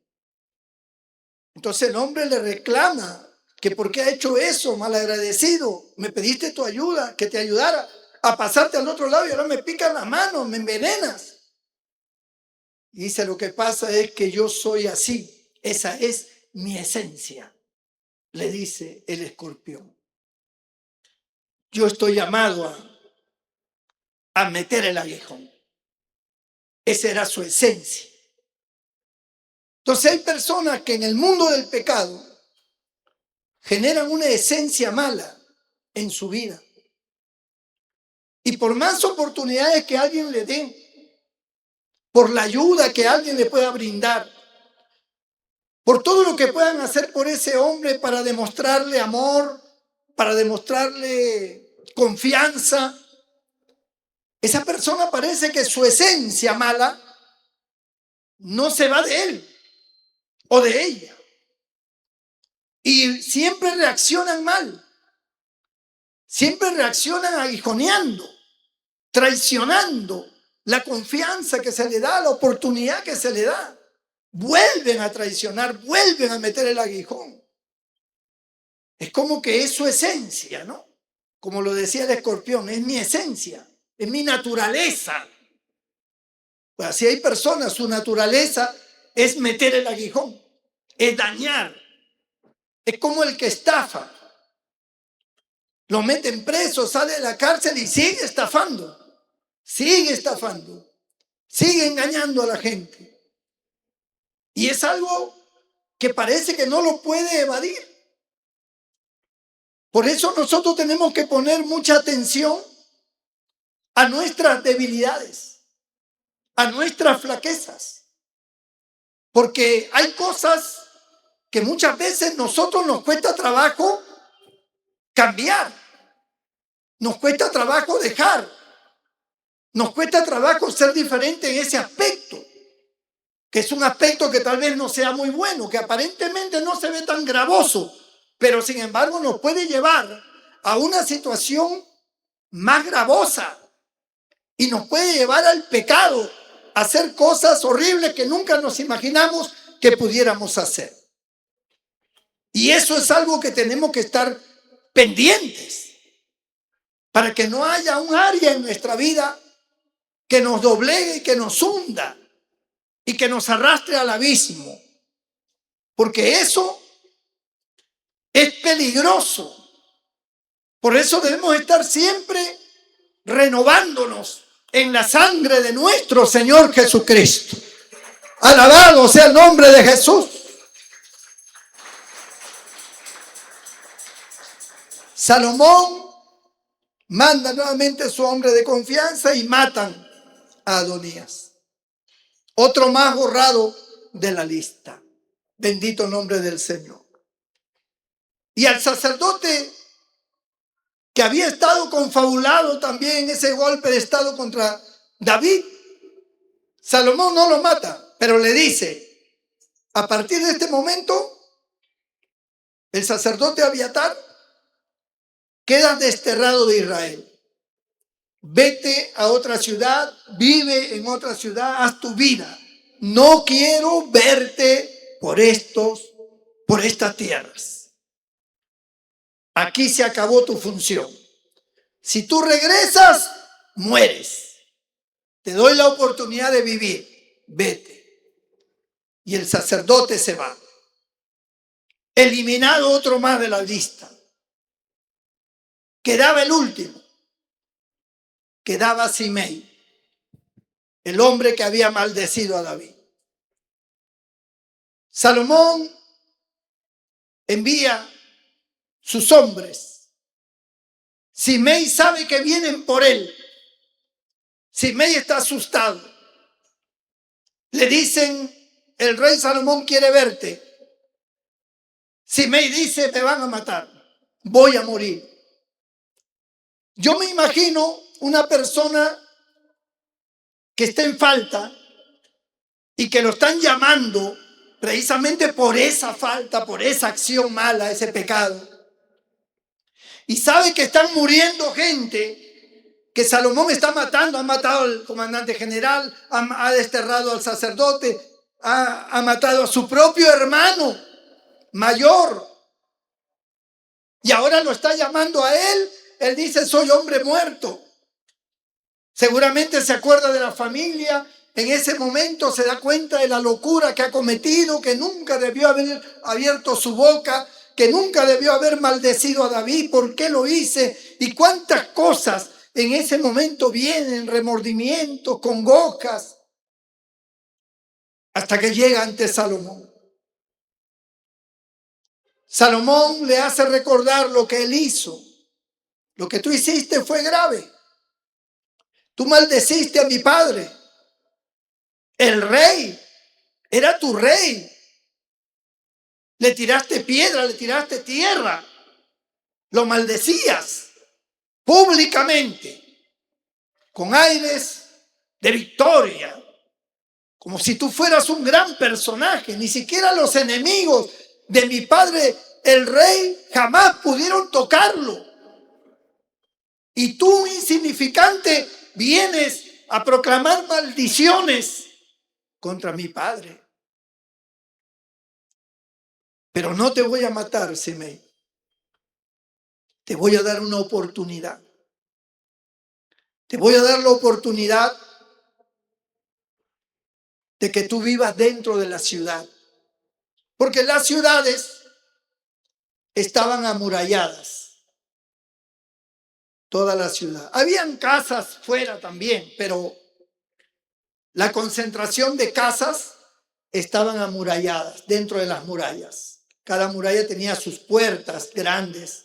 Entonces el hombre le reclama que por qué ha hecho eso, malagradecido. Me pediste tu ayuda, que te ayudara a pasarte al otro lado y ahora me pican la mano, me envenenas. Y dice, lo que pasa es que yo soy así, esa es mi esencia, le dice el escorpión. Yo estoy llamado a meter el aguijón. Esa era su esencia. Entonces hay personas que en el mundo del pecado generan una esencia mala en su vida. Y por más oportunidades que alguien le dé, por la ayuda que alguien le pueda brindar, por todo lo que puedan hacer por ese hombre para demostrarle amor, para demostrarle confianza, esa persona parece que su esencia mala no se va de él o de ella. Y siempre reaccionan mal. Siempre reaccionan aguijoneando, traicionando la confianza que se le da, la oportunidad que se le da. Vuelven a traicionar, vuelven a meter el aguijón. Es como que es su esencia, ¿no? Como lo decía el escorpión, es mi esencia, es mi naturaleza. Pues así hay personas, su naturaleza es meter el aguijón, es dañar. Es como el que estafa. Lo meten preso, sale de la cárcel y sigue estafando, sigue engañando a la gente. Y es algo que parece que no lo puede evadir. Por eso nosotros tenemos que poner mucha atención a nuestras debilidades, a nuestras flaquezas. Porque hay cosas que muchas veces nosotros nos cuesta trabajo cambiar, nos cuesta trabajo dejar, nos cuesta trabajo ser diferente en ese aspecto, que es un aspecto que tal vez no sea muy bueno, que aparentemente no se ve tan gravoso, pero sin embargo nos puede llevar a una situación más gravosa y nos puede llevar al pecado, a hacer cosas horribles que nunca nos imaginamos que pudiéramos hacer. Y eso es algo que tenemos que estar pendientes para que no haya un área en nuestra vida que nos doblegue y que nos hunda y que nos arrastre al abismo, porque eso es peligroso. Por eso debemos estar siempre renovándonos en la sangre de nuestro Señor Jesucristo. Alabado sea el nombre de Jesús. Salomón manda nuevamente a su hombre de confianza y matan a Adonías. Otro más borrado de la lista. Bendito el nombre del Señor. Y al sacerdote que había estado confabulado también en ese golpe de estado contra David, Salomón no lo mata, pero le dice, a partir de este momento, el sacerdote Abiatar queda desterrado de Israel. Vete a otra ciudad, vive en otra ciudad, haz tu vida. No quiero verte por estas tierras. Aquí se acabó tu función. Si tú regresas, mueres. Te doy la oportunidad de vivir. Vete. Y el sacerdote se va. Eliminado otro más de la lista. Quedaba el último. Quedaba Simei, el hombre que había maldecido a David. Salomón envía sus hombres. Simei sabe que vienen por él. Simei está asustado. Le dicen, el rey Salomón quiere verte. Simei dice, me van a matar, voy a morir. Yo me imagino una persona que está en falta y que lo están llamando precisamente por esa falta, por esa acción mala, ese pecado. Y sabe que están muriendo gente que Salomón está matando. Ha matado al comandante general, ha desterrado al sacerdote, ha matado a su propio hermano mayor. Y ahora lo está llamando a él. Él dice: soy hombre muerto. Seguramente se acuerda de la familia. En ese momento se da cuenta de la locura que ha cometido, que nunca debió haber abierto su boca, que nunca debió haber maldecido a David. ¿Por qué lo hice? Y cuántas cosas en ese momento vienen, remordimientos, congojas, hasta que llega ante Salomón. Salomón le hace recordar lo que él hizo. Lo que tú hiciste fue grave. Tú maldeciste a mi padre. El rey era tu rey. Le tiraste piedra, le tiraste tierra. Lo maldecías públicamente, con aires de victoria, como si tú fueras un gran personaje. Ni siquiera los enemigos de mi padre, el rey, jamás pudieron tocarlo. Y tú, insignificante, vienes a proclamar maldiciones contra mi padre. Pero no te voy a matar, Simei. Te voy a dar una oportunidad. Te voy a dar la oportunidad de que tú vivas dentro de la ciudad. Porque las ciudades estaban amuralladas. Toda la ciudad. Habían casas fuera también, pero la concentración de casas estaban amuralladas, dentro de las murallas. Cada muralla tenía sus puertas grandes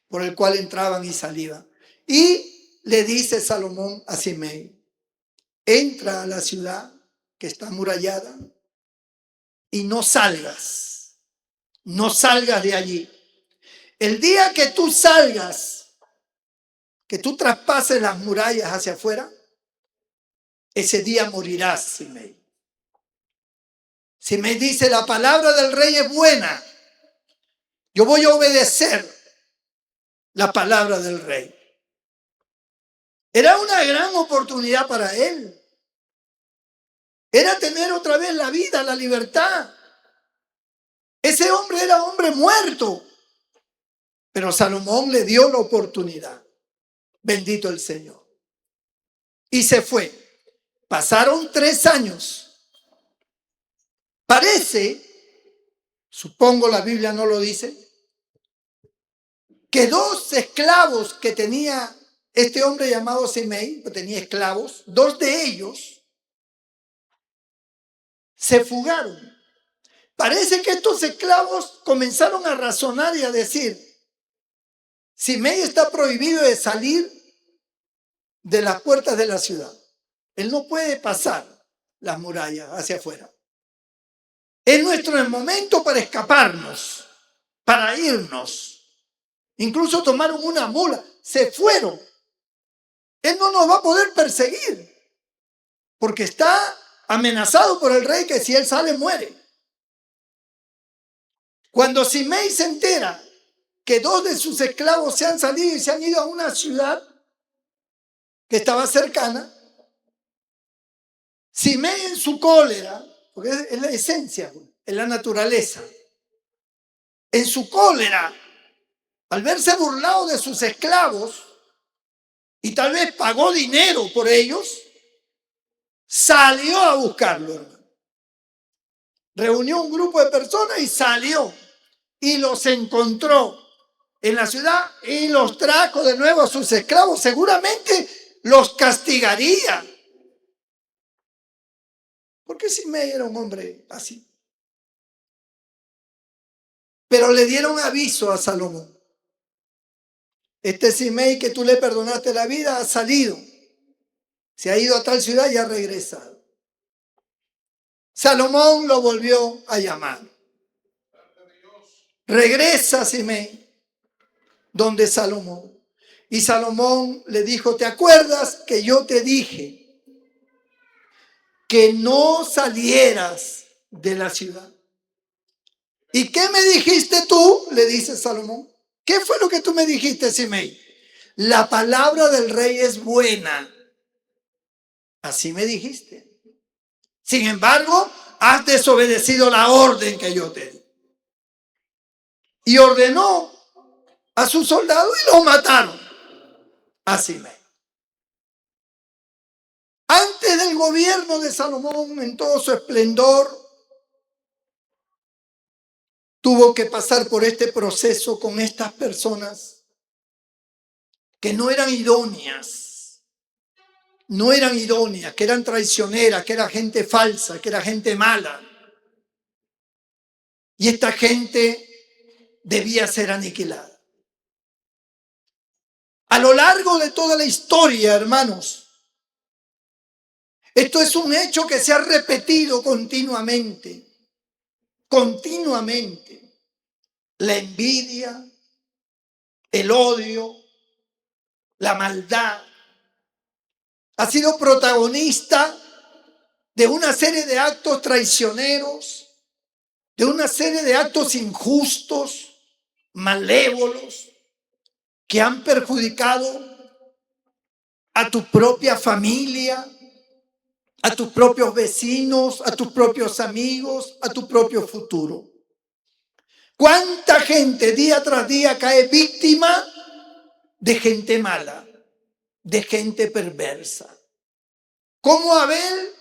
por el cual entraban y salían. Y le dice Salomón a Simei: entra a la ciudad que está amurallada y no salgas de allí. El día que tú salgas, que tú traspases las murallas hacia afuera, ese día morirás, Simei. Simei dice: la palabra del rey es buena. Yo voy a obedecer la palabra del rey. Era una gran oportunidad para él. Era tener otra vez la vida, la libertad. Ese hombre era hombre muerto. Pero Salomón le dio la oportunidad. Bendito el Señor. Y se fue. Pasaron 3 años. Parece, supongo la Biblia no lo dice, que 2 esclavos que tenía este hombre llamado Simei, que tenía esclavos, 2 de ellos se fugaron. Parece que estos esclavos comenzaron a razonar y a decir: Simei está prohibido de salir de las puertas de la ciudad. Él no puede pasar las murallas hacia afuera. Es nuestro momento para escaparnos, para irnos. Incluso tomaron una mula, se fueron. Él no nos va a poder perseguir, porque está amenazado por el rey que si él sale muere. Cuando Simei se entera que 2 de sus esclavos se han salido y se han ido a una ciudad que estaba cercana, Simei, en su cólera, porque es la esencia, es la naturaleza, en su cólera, al verse burlado de sus esclavos, y tal vez pagó dinero por ellos, salió a buscarlo, hermano. Reunió un grupo de personas y salió. Y los encontró en la ciudad y los trajo de nuevo a sus esclavos. Seguramente los castigaría. Porque Simei era un hombre así. Pero le dieron aviso a Salomón: este Simei que tú le perdonaste la vida ha salido. Se ha ido a tal ciudad y ha regresado. Salomón lo volvió a llamar. Regresa, Simei, donde Salomón. Y Salomón le dijo: ¿te acuerdas que yo te dije que no salieras de la ciudad? ¿Y qué me dijiste tú? Le dice Salomón. ¿Qué fue lo que tú me dijiste, Simei? la palabra del rey es buena. Así me dijiste. Sin embargo, has desobedecido la orden que yo te di. Y ordenó a sus soldados y los mataron. Así me. Antes del gobierno de Salomón, en todo su esplendor, tuvo que pasar por este proceso con estas personas que no eran idóneas, que eran traicioneras, que era gente falsa, que era gente mala. Y esta gente debía ser aniquilada. A lo largo de toda la historia, hermanos, esto es un hecho que se ha repetido continuamente. La envidia, el odio, la maldad, ha sido protagonista de una serie de actos traicioneros, de una serie de actos injustos, malévolos, que han perjudicado a tu propia familia, a tus propios vecinos, a tus propios amigos, a tu propio futuro. ¿Cuánta gente día tras día cae víctima de gente mala, de gente perversa? ¿Cómo Abel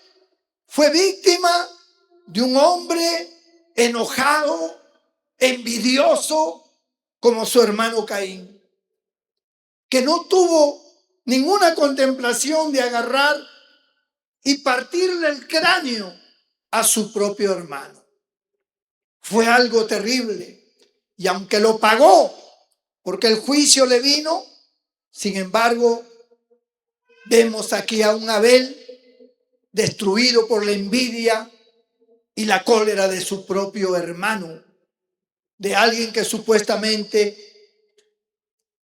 fue víctima de un hombre enojado, envidioso, como su hermano Caín, que no tuvo ninguna contemplación de agarrar y partirle el cráneo a su propio hermano? Fue algo terrible. Y aunque lo pagó, porque el juicio le vino, sin embargo, vemos aquí a un Abel destruido por la envidia y la cólera de su propio hermano, de alguien que supuestamente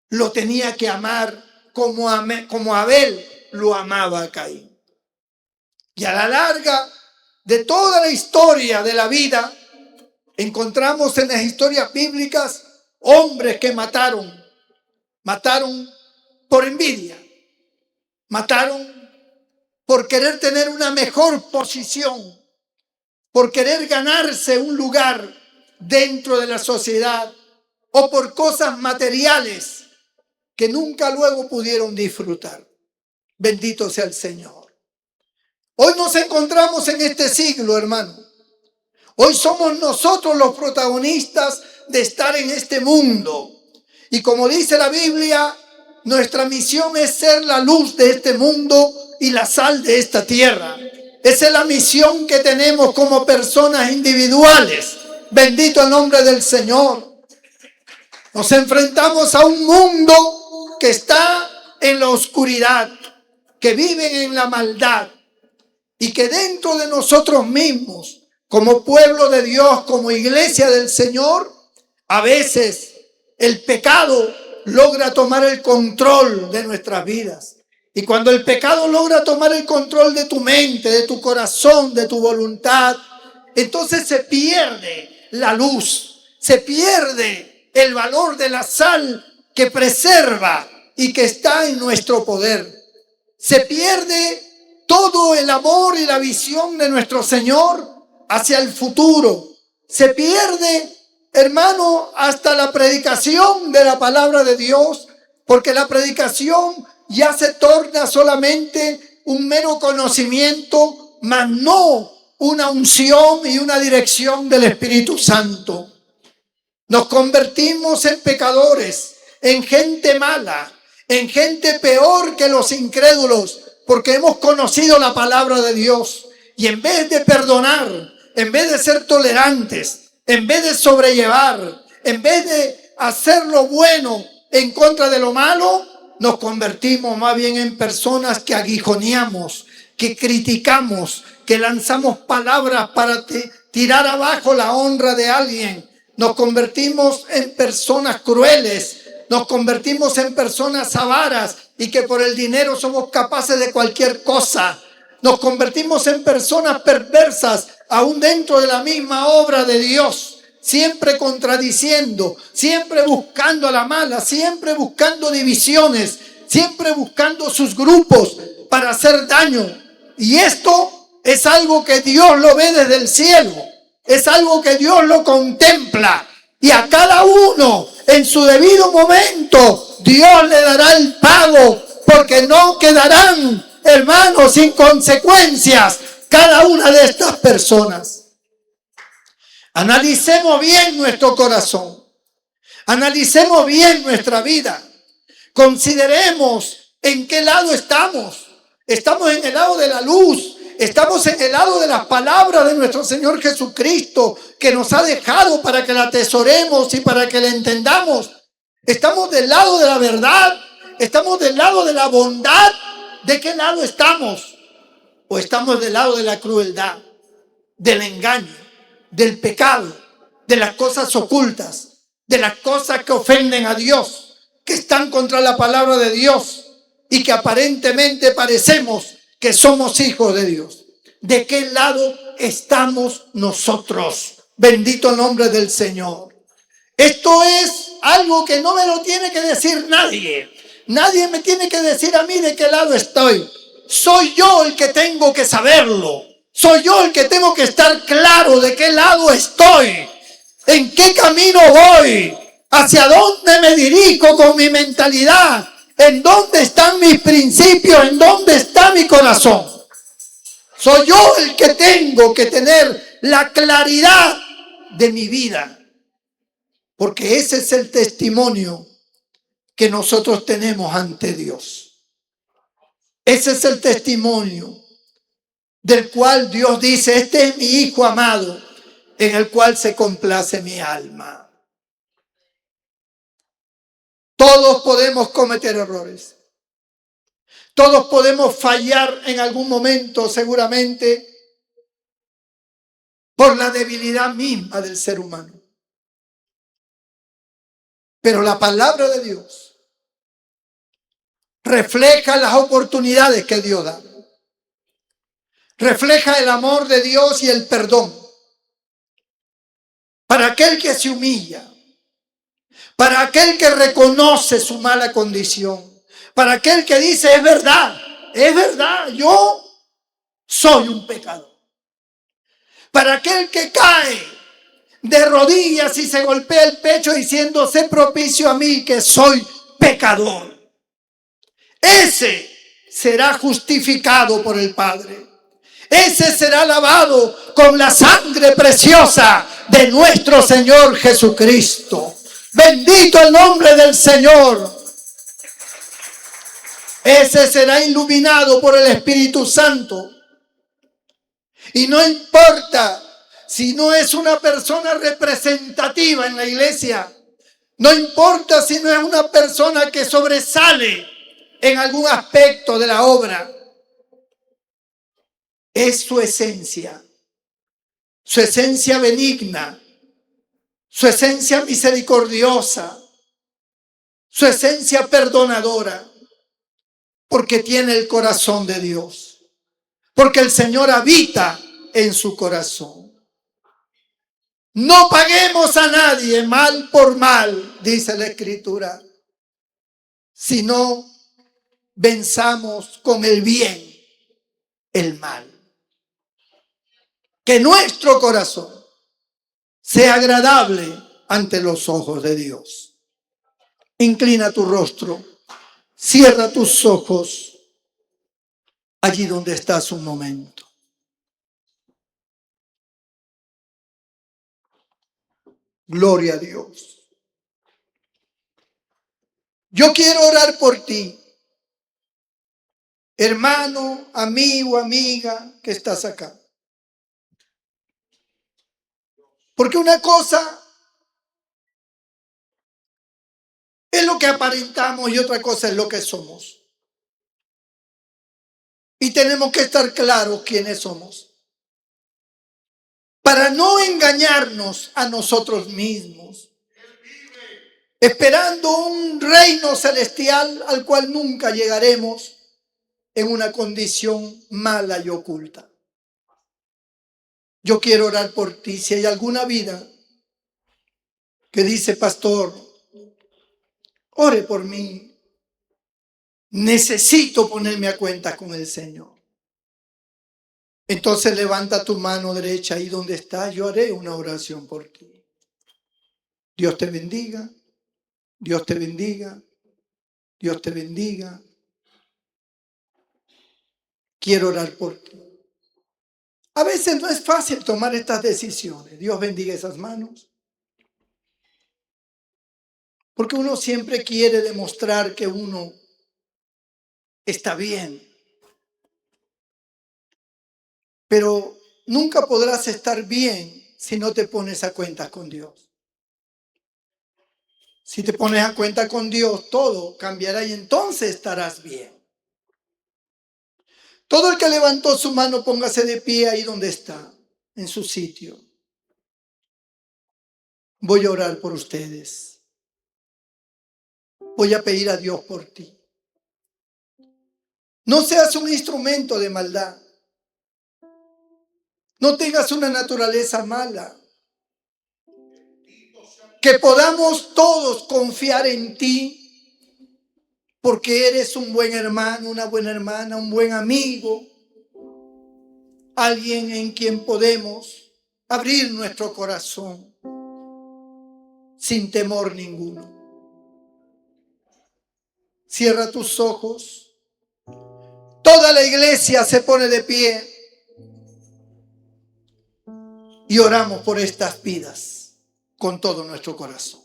lo tenía que amar como Abel lo amaba a Caín. Y a la larga de toda la historia de la vida, encontramos en las historias bíblicas hombres que mataron por envidia, mataron por querer tener una mejor posición, por querer ganarse un lugar dentro de la sociedad o por cosas materiales que nunca luego pudieron disfrutar. Bendito sea el Señor. Hoy nos encontramos en este siglo, hermano. Hoy somos nosotros los protagonistas de estar en este mundo. Y como dice la Biblia, nuestra misión es ser la luz de este mundo y la sal de esta tierra. Esa es la misión que tenemos como personas individuales. Bendito el nombre del Señor. Nos enfrentamos a un mundo que está en la oscuridad, que viven en la maldad y que dentro de nosotros mismos, como pueblo de Dios, como iglesia del Señor, a veces el pecado logra tomar el control de nuestras vidas. Y cuando el pecado logra tomar el control de tu mente, de tu corazón, de tu voluntad, entonces se pierde la luz, se pierde el valor de la sal que preserva y que está en nuestro poder. Se pierde todo el amor y la visión de nuestro Señor hacia el futuro. Se pierde, hermano, hasta la predicación de la palabra de Dios, porque la predicación ya se torna solamente un mero conocimiento, mas no una unción y una dirección del Espíritu Santo. Nos convertimos en pecadores, en gente mala, en gente peor que los incrédulos, porque hemos conocido la palabra de Dios. Y en vez de perdonar, en vez de ser tolerantes, en vez de sobrellevar, en vez de hacer lo bueno en contra de lo malo, nos convertimos más bien en personas que aguijoneamos, que criticamos, que lanzamos palabras para tirar abajo la honra de alguien. Nos convertimos en personas crueles, nos convertimos en personas avaras y que por el dinero somos capaces de cualquier cosa. Nos convertimos en personas perversas, aún dentro de la misma obra de Dios. siempre contradiciendo, siempre buscando a la mala, siempre buscando divisiones, siempre buscando sus grupos para hacer daño. Y esto es algo que Dios lo ve desde el cielo, es algo que Dios lo contempla. Y a cada uno en su debido momento Dios le dará el pago, porque no quedarán, hermanos, sin consecuencias cada una de estas personas. Analicemos bien nuestro corazón, analicemos bien nuestra vida, consideremos en qué lado estamos. Estamos en el lado de la luz, estamos en el lado de las palabras de nuestro Señor Jesucristo, que nos ha dejado para que la atesoremos y para que la entendamos. Estamos del lado de la verdad, estamos del lado de la bondad. ¿De qué lado estamos? ¿O estamos del lado de la crueldad, del engaño, del pecado, de las cosas ocultas, de las cosas que ofenden a Dios, que están contra la palabra de Dios y que aparentemente parecemos que somos hijos de Dios? ¿De qué lado estamos nosotros? Bendito el nombre del Señor. Esto es algo que no me lo tiene que decir nadie. Nadie me tiene que decir a mí de qué lado estoy. Soy yo el que tengo que saberlo. Soy yo el que tengo que estar claro de qué lado estoy. ¿En qué camino voy? ¿Hacia dónde me dirijo con mi mentalidad? ¿En dónde están mis principios? ¿En dónde está mi corazón? Soy yo el que tengo que tener la claridad de mi vida. Porque ese es el testimonio que nosotros tenemos ante Dios. Ese es el testimonio del cual Dios dice: este es mi Hijo amado, en el cual se complace mi alma. Todos podemos cometer errores. Todos podemos fallar en algún momento, seguramente, por la debilidad misma del ser humano. Pero la palabra de Dios refleja las oportunidades que Dios da. Refleja el amor de Dios y el perdón para aquel que se humilla, para aquel que reconoce su mala condición, para aquel que dice: es verdad, yo soy un pecador. Para aquel que cae de rodillas y se golpea el pecho diciendo: sé propicio a mí que soy pecador. Ese será justificado por el Padre. Ese será lavado con la sangre preciosa de nuestro Señor Jesucristo. Bendito el nombre del Señor. Ese será iluminado por el Espíritu Santo. Y no importa si no es una persona representativa en la iglesia. No importa si no es una persona que sobresale en algún aspecto de la obra. Es su esencia benigna, su esencia misericordiosa, su esencia perdonadora, porque tiene el corazón de Dios, porque el Señor habita en su corazón. No paguemos a nadie mal por mal, dice la Escritura, sino venzamos con el bien el mal. Que nuestro corazón sea agradable ante los ojos de Dios. Inclina tu rostro, cierra tus ojos allí donde estás un momento. Gloria a Dios. Yo quiero orar por ti, hermano, amigo, amiga que estás acá. Porque una cosa es lo que aparentamos y otra cosa es lo que somos. Y tenemos que estar claros quiénes somos, para no engañarnos a nosotros mismos, esperando un reino celestial al cual nunca llegaremos en una condición mala y oculta. Yo quiero orar por ti. Si hay alguna vida que dice, pastor, ore por mí. Necesito ponerme a cuenta con el Señor. Entonces levanta tu mano derecha ahí donde está. Yo haré una oración por ti. Dios te bendiga. Dios te bendiga. Dios te bendiga. Quiero orar por ti. A veces no es fácil tomar estas decisiones. Dios bendiga esas manos. Porque uno siempre quiere demostrar que uno está bien. Pero nunca podrás estar bien si no te pones a cuentas con Dios. Si te pones a cuenta con Dios, todo cambiará y entonces estarás bien. Todo el que levantó su mano, póngase de pie ahí donde está, en su sitio. Voy a orar por ustedes. Voy a pedir a Dios por ti. No seas un instrumento de maldad. No tengas una naturaleza mala. Que podamos todos confiar en ti, porque eres un buen hermano, una buena hermana, un buen amigo, alguien en quien podemos abrir nuestro corazón sin temor ninguno. Cierra tus ojos. Toda la iglesia se pone de pie y oramos por estas vidas con todo nuestro corazón.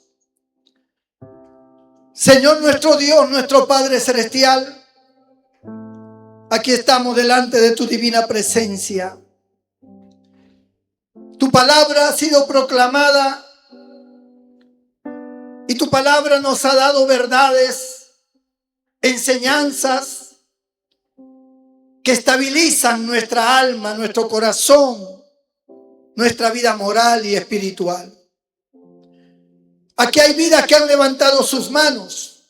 Señor nuestro Dios, nuestro Padre Celestial, aquí estamos delante de tu divina presencia. Tu palabra ha sido proclamada y tu palabra nos ha dado verdades, enseñanzas que estabilizan nuestra alma, nuestro corazón, nuestra vida moral y espiritual. Aquí hay vidas que han levantado sus manos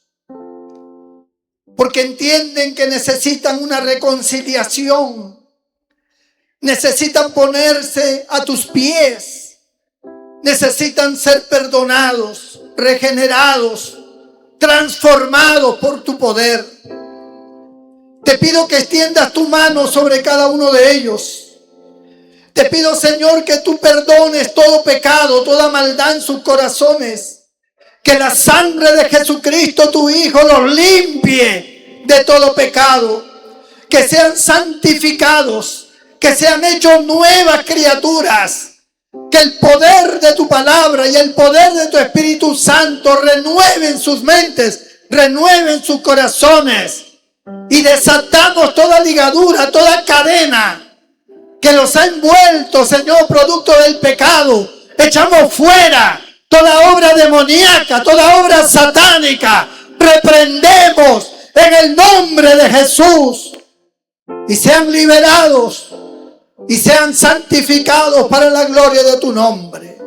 porque entienden que necesitan una reconciliación, necesitan ponerse a tus pies, necesitan ser perdonados, regenerados, transformados por tu poder. Te pido que extiendas tu mano sobre cada uno de ellos. Te pido, Señor, que tú perdones todo pecado, toda maldad en sus corazones. Que la sangre de Jesucristo, tu Hijo, los limpie de todo pecado. Que sean santificados, que sean hechos nuevas criaturas. Que el poder de tu palabra y el poder de tu Espíritu Santo renueven sus mentes, renueven sus corazones. Y desatamos toda ligadura, toda cadena que los ha envuelto, Señor, producto del pecado. Echamos fuera toda obra demoníaca, toda obra satánica. Reprendemos en el nombre de Jesús. Y sean liberados y sean santificados para la gloria de tu nombre.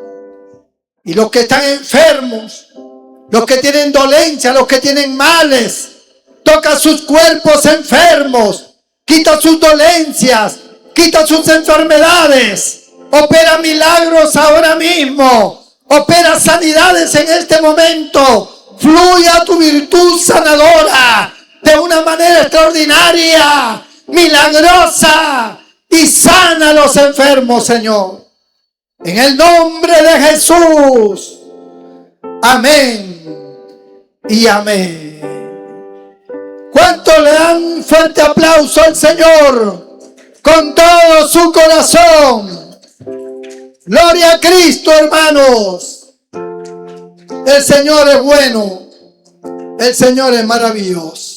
Y los que están enfermos, los que tienen dolencia, los que tienen males, toca sus cuerpos enfermos, quita sus dolencias, quita sus enfermedades, opera milagros ahora mismo, opera sanidades en este momento, fluye a tu virtud sanadora de una manera extraordinaria, milagrosa, y sana a los enfermos, Señor. En el nombre de Jesús. Amén y amén. ¿Cuánto le dan un fuerte aplauso al Señor? Con todo su corazón. Gloria a Cristo, hermanos. El Señor es bueno. El Señor es maravilloso.